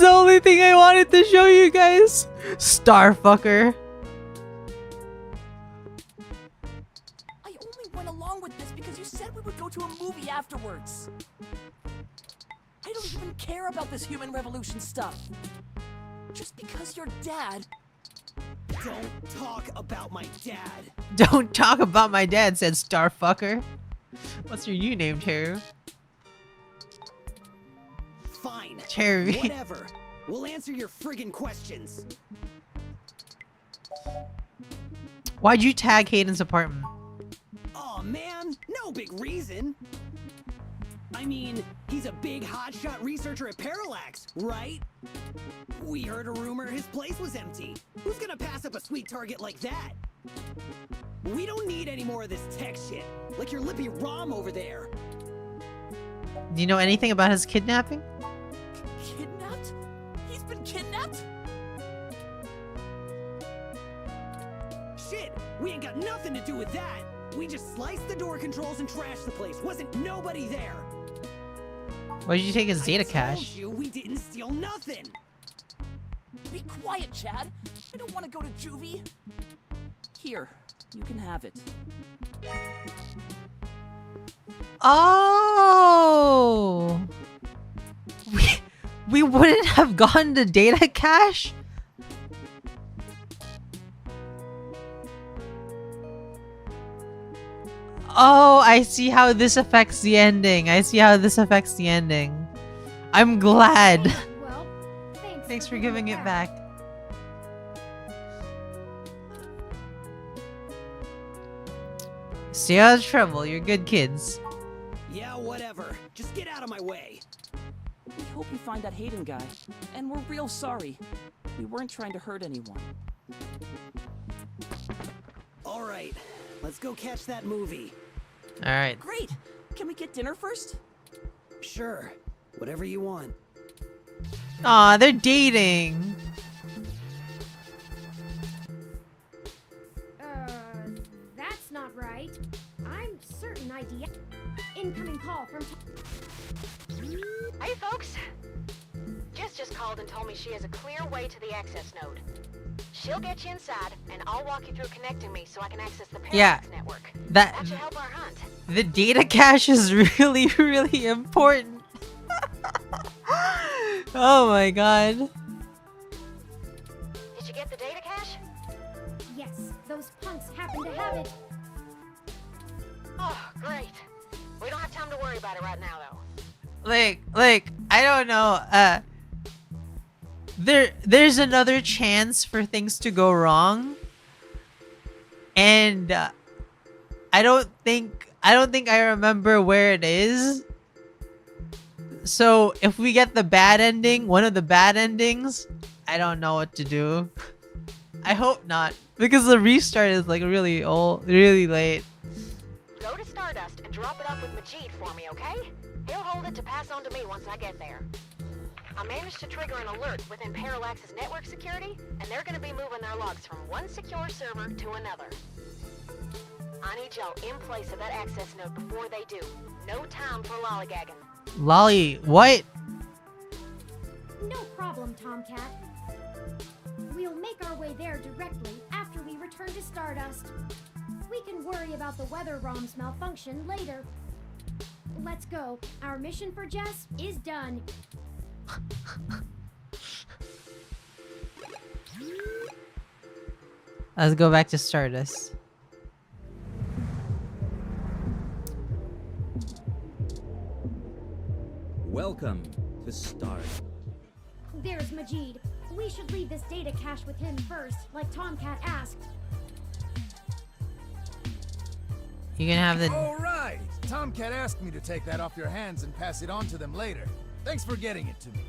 only thing I wanted to show you guys. Starfucker. I only went along with this because you said we would go to a movie afterwards. I don't even care about this human revolution stuff. Just because your dad... Don't talk about my dad. Don't talk about my dad, said Starfucker. What's your new name, Terry? Fine. Terry. Whatever. We'll answer your friggin' questions. Why'd you tag Hayden's apartment? Aw, man. No big reason. I mean, he's a big hotshot researcher at Parallax, right? We heard a rumor his place was empty. Who's gonna pass up a sweet target like that? We don't need any more of this tech shit, like your lippy Rom over there. Do you know anything about his kidnapping? Kidnapped? He's been kidnapped? Shit, we ain't got nothing to do with that. We just sliced the door controls and trashed the place. Wasn't nobody there. Why did you take his data I cache? told you we didn't steal nothing. Be quiet, Chad. I don't want to go to juvie. Here, you can have it. Oh. We wouldn't have gotten the data cache? Oh, I see how this affects the ending. I'm glad. Well, Thanks for giving it back. Stay out of trouble. You're good kids. Yeah, whatever. Just get out of my way. We hope you find that Hayden guy. And we're real sorry. We weren't trying to hurt anyone. All right, let's go catch that movie. All right. Great. Can we get dinner first? Sure. Whatever you want. Aw, they're dating. That's not right. I'm certain idea. Incoming call from... Hey, folks. Jess just called and told me she has a clear way to the access node. She'll get you inside, and I'll walk you through connecting me so I can access the Parallax network. That should help our hunt. The data cache is really, really important. Oh my god. Did you get the data cache? Yes, those punks happen to have it. Oh, great. We don't have time to worry about it right now, though. Like, I don't know, there's another chance for things to go wrong. And, I don't think I remember where it is. So, if we get the bad ending, one of the bad endings, I don't know what to do. I hope not, because the restart is like really late. Go to Stardust and drop it off with Majid for me, okay? He'll hold it to pass on to me once I get there. I managed to trigger an alert within Parallax's network security, and they're gonna be moving their logs from one secure server to another. I need y'all in place of that access node before they do. No time for lollygagging. Lolly, what? No problem, Tomcat. We'll make our way there directly after we return to Stardust. We can worry about the weather ROM's malfunction later. Let's go. Our mission for Jess is done. Let's go back to Stardust. Welcome to Stardom. There's Majid. We should leave this data cache with him first, like Tomcat asked. You can have the... All right. Tomcat asked me to take that off your hands and pass it on to them later. Thanks for getting it to me.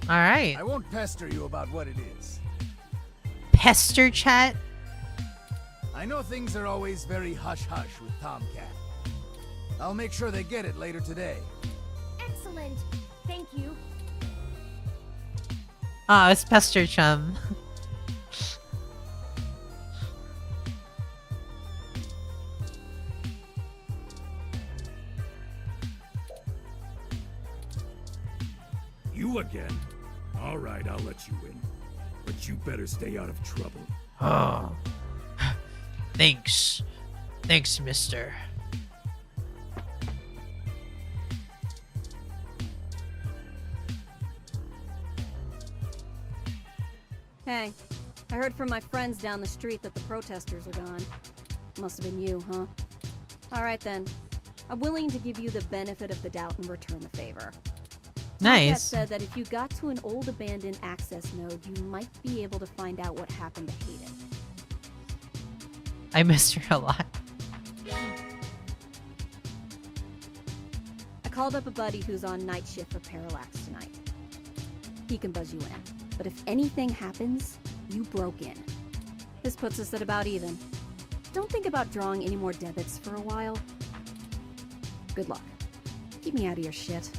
Alright. I won't pester you about what it is. Pester chat? I know things are always very hush-hush with Tomcat. I'll make sure they get it later today. Excellent. Thank you. Ah, it's Pester Chum. You again? All right, I'll let you in. But you better stay out of trouble. Oh. Thanks. Thanks, mister. Hey, I heard from my friends down the street that the protesters are gone. Must have been you, huh? Alright then. I'm willing to give you the benefit of the doubt and return the favor. Nice. Tomcat said that if you got to an old abandoned access node, you might be able to find out what happened to Hayden. I missed her a lot. I called up a buddy who's on night shift for Parallax tonight. He can buzz you in. But if anything happens, you broke in. This puts us at about even. Don't think about drawing any more debits for a while. Good luck. Keep me out of your shit.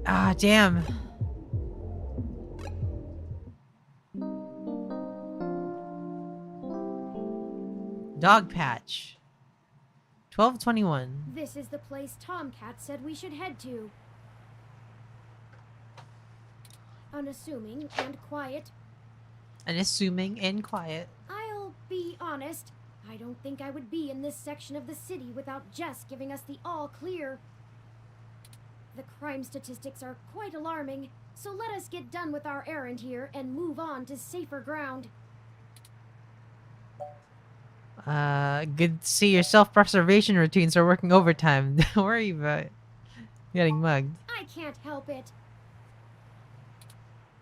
Ah, damn. Dog patch. 1221. This is the place Tomcat said we should head to. Unassuming and quiet. Unassuming and quiet. I'll be honest. I don't think I would be in this section of the city without Jess giving us the all clear. The crime statistics are quite alarming, so let us get done with our errand here and move on to safer ground. Good to see your self-preservation routines are working overtime. Don't worry about getting mugged. I can't help it.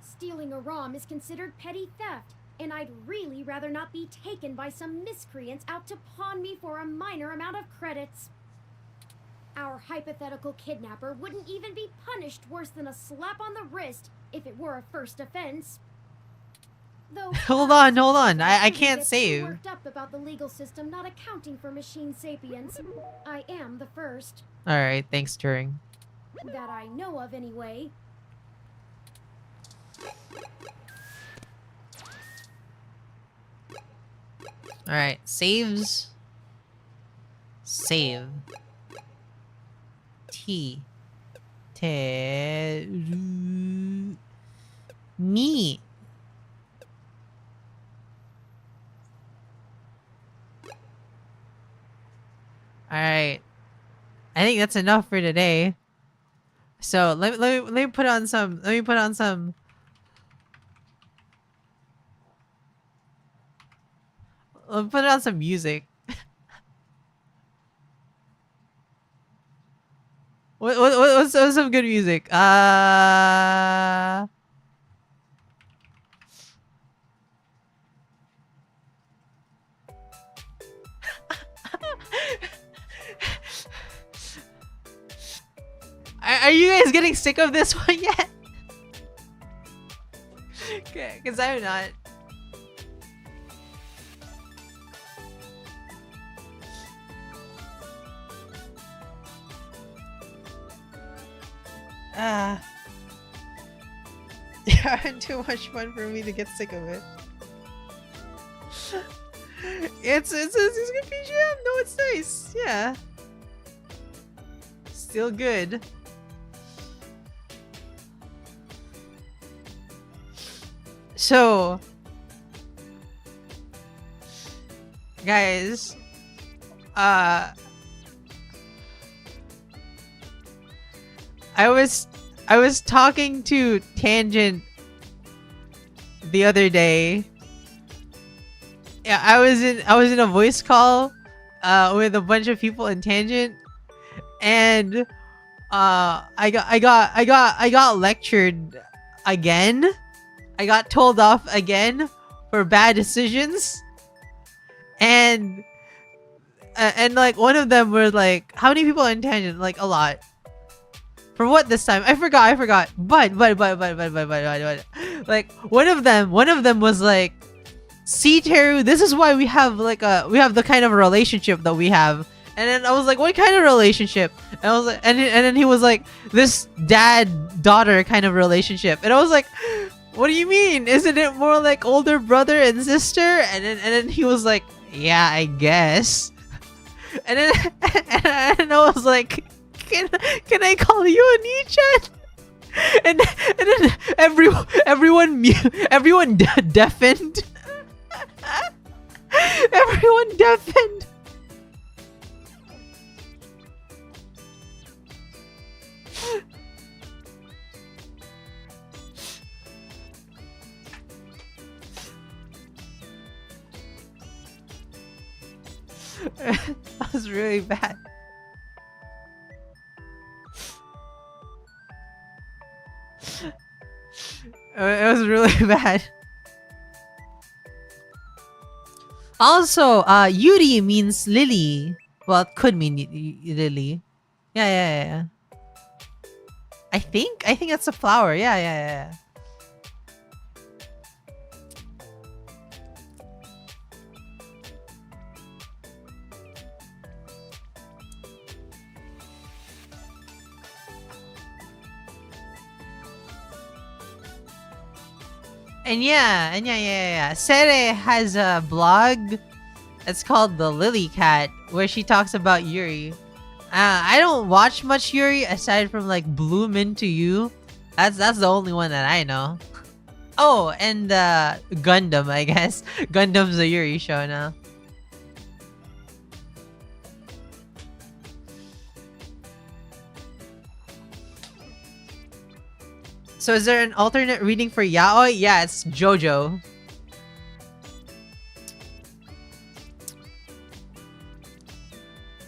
Stealing a ROM is considered petty theft, and I'd really rather not be taken by some miscreants out to pawn me for a minor amount of credits. Our hypothetical kidnapper wouldn't even be punished worse than a slap on the wrist if it were a first offense. Though, hold on. I can't get save. Worked up about the legal system not accounting for machine sapience. I am the first. Alright, thanks, Turing. That I know of, anyway. Alright, saves. Save. T. Me. Alright. I think that's enough for today. So let me put on some I'll put on some music. What's some good music? Are you guys getting sick of this one yet? Okay, because I'm not. You're having too much fun for me to get sick of it. It's a good PGM. No, it's nice. Yeah. Still good. So, guys, I was talking to Tangent the other day. Yeah, I was in a voice call with a bunch of people in Tangent, and I got lectured again. I got told off again for bad decisions, and like one of them were like, how many people in Tangent? Like a lot. For what this time? I forgot. But like one of them was like, see Teru, this is why we have the kind of relationship that we have. And then I was like, what kind of relationship? And I was like, and then he was like, this dad-daughter kind of relationship. And I was like, what do you mean? Isn't it more like older brother and sister? And then he was like, yeah, I guess. And then and I was like, can I call you a Nichan? And then everyone deafened. Everyone deafened. That was really bad. It was really bad. Also, Yuri means lily. Well, it could mean lily. Yeah. I think that's a flower. Yeah. And yeah. Sere has a blog. It's called The Lily Cat, where she talks about Yuri. I don't watch much Yuri aside from like Bloom Into You. That's the only one that I know. Oh, and Gundam, I guess. Gundam's a Yuri show now. So is there an alternate reading for Yaoi? Yeah, it's JoJo.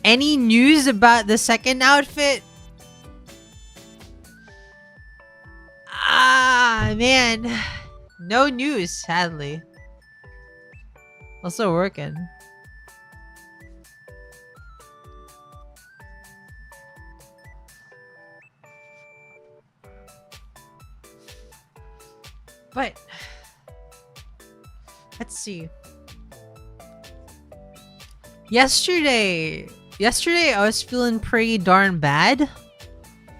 Any news about the second outfit? Ah, man. No news, sadly. Also working. But let's see. Yesterday I was feeling pretty darn bad,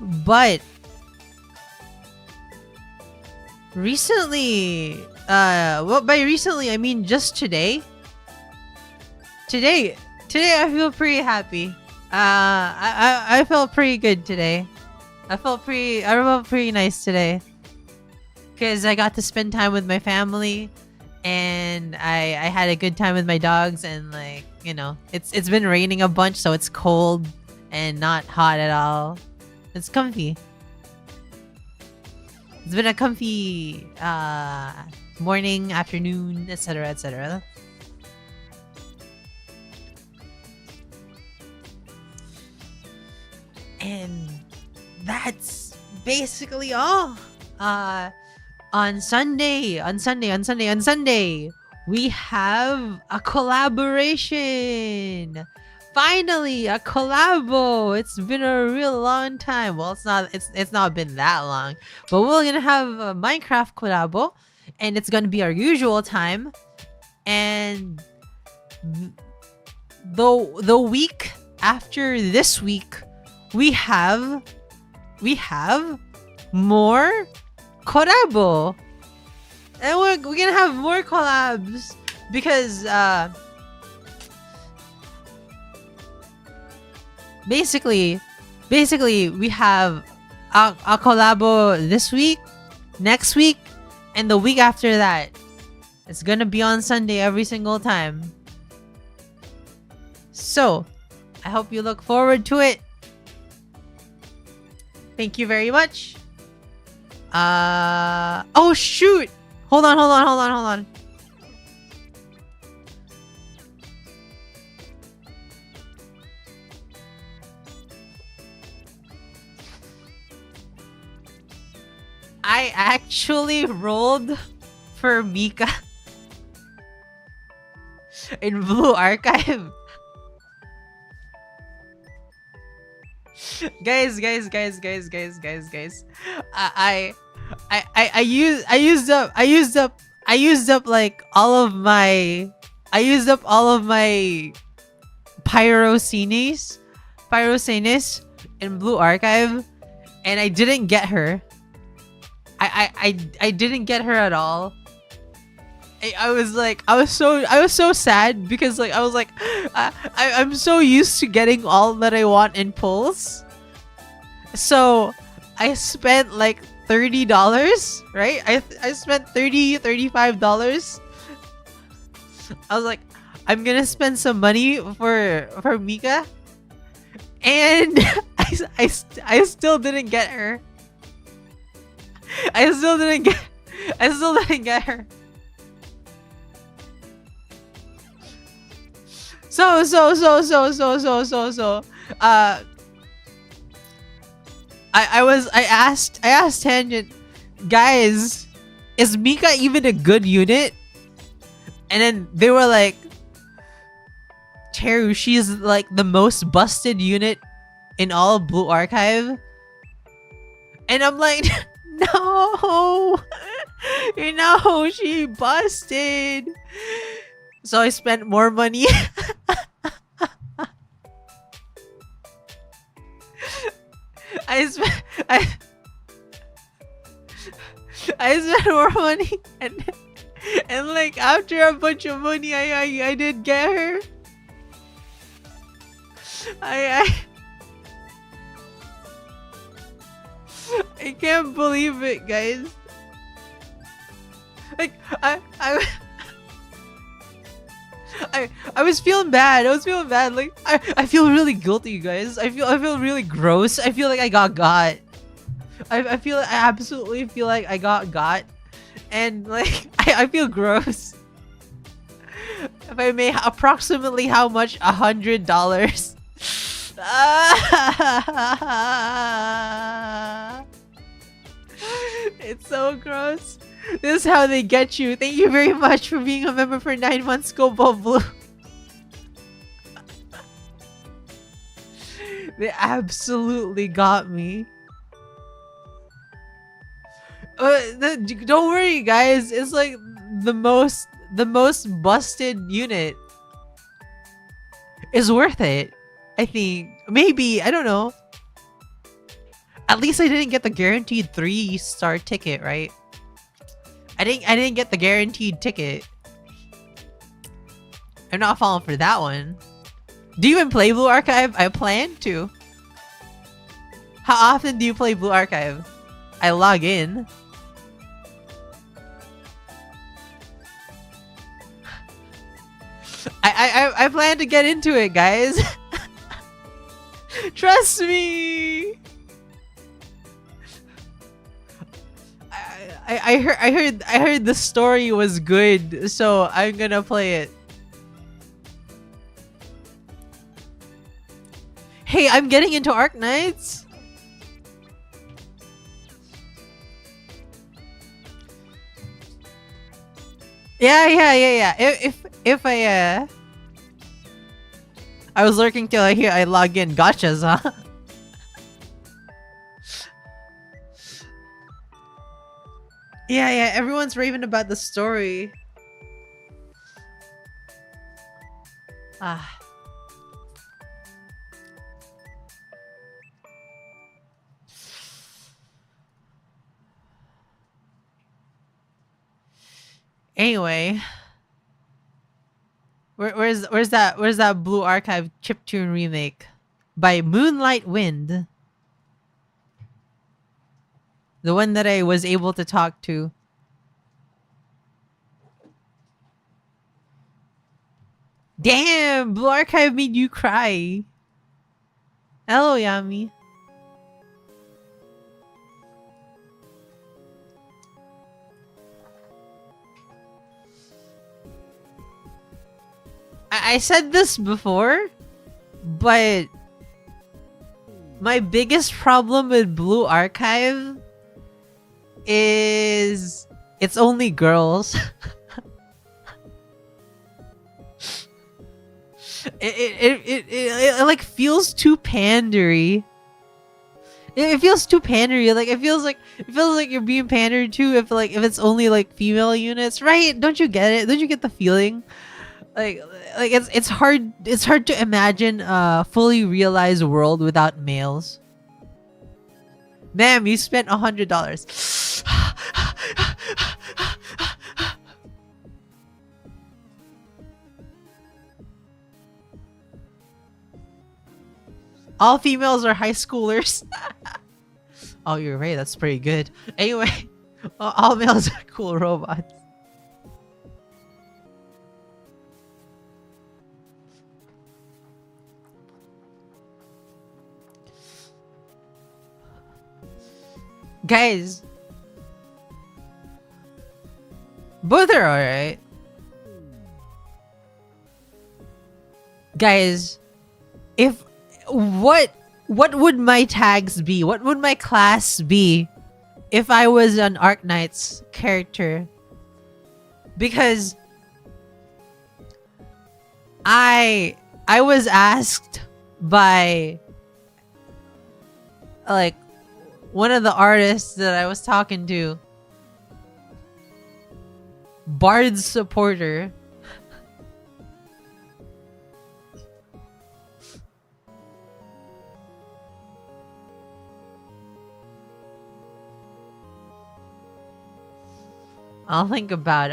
but recently, well, by recently I mean just today. Today I feel pretty happy. I felt pretty good today. I felt pretty nice today. Because I got to spend time with my family, and I had a good time with my dogs, and like, you know, it's been raining a bunch, so it's cold and not hot at all. It's comfy. It's been a comfy morning, afternoon, etc, etc. And that's basically all. On Sunday, we have a collaboration. Finally, a collabo. It's been a real long time. Well, it's not been that long, but we're gonna have a Minecraft collabo, and it's gonna be our usual time. And the week after this week, we have more collabo, and we're gonna have more collabs because basically we have a collabo this week, next week, and the week after that. It's gonna be on Sunday every single time. So, I hope you look forward to it. Thank you very much. Oh shoot! Hold on. I actually rolled for Mika in Blue Archive. guys. I used up like all of my pyrocenes in Blue Archive, and I didn't get her. I didn't get her at all. I was so sad because like I was like I'm so used to getting all that I want in pulls. So I spent like $30, right? I spent $35. I was like, I'm gonna spend some money for Mika, and I still didn't get her. I still didn't get her. So I asked Tangent, guys, is Mika even a good unit? And then they were like, Teru, she's like the most busted unit in all of Blue Archive. And I'm like, no, she busted. So I spent more money. I spent more money, and like after a bunch of money, I did get her. I can't believe it, guys. Like I was feeling bad. Like I feel really guilty, guys. I feel really gross. I feel like I got. I absolutely feel like I got, and like I feel gross. If I may, approximately how much? $100. It's so gross. This is how they get you. Thank you very much for being a member for 9 months. Go Ball Blue. They absolutely got me. Don't worry, guys. It's like the most busted unit is worth it. I think maybe, I don't know. At least I didn't get the guaranteed 3-star ticket, right? I didn't get the guaranteed ticket. I'm not falling for that one. Do you even play Blue Archive? I plan to. How often do you play Blue Archive? I log in. I plan to get into it, guys. Trust me. I heard the story was good, so I'm gonna play it. Hey, I'm getting into Arknights. Yeah. If I was lurking till I log in. Gotchas, huh? Yeah, everyone's raving about the story. Ah. Anyway, where's that Blue Archive chiptune remake by Moonlight Wind? The one that I was able to talk to. Damn, Blue Archive made you cry. Hello, Yami. I said this before, but my biggest problem with Blue Archive is it's only girls. it like feels too pandery. It feels too pandery. Like it feels like you're being pandered to if it's only like female units, right? Don't you get it? Don't you get the feeling? Like it's hard to imagine a fully realized world without males. Ma'am, you spent $100. All females are high schoolers. Oh, you're right. That's pretty good. Anyway, all males are cool robots. Guys, both are alright. Guys, what would my tags be? What would my class be if I was an Arknight's character? Because I was asked by like one of the artists that I was talking to, Bard's supporter. I'll think about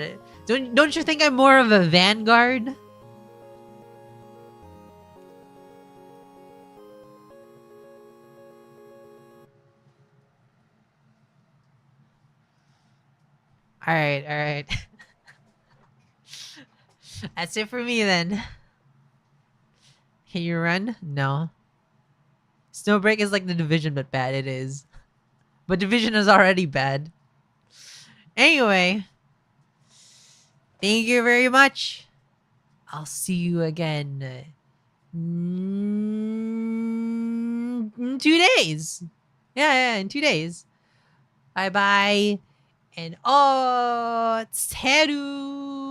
it. Don't you think I'm more of a vanguard? All right. That's it for me then. Can you run? No. Snowbreak is like the Division, but bad. It is. But Division is already bad. Anyway. Thank you very much. I'll see you again in 2 days. Yeah, in 2 days. Bye-bye. And oh, Teru.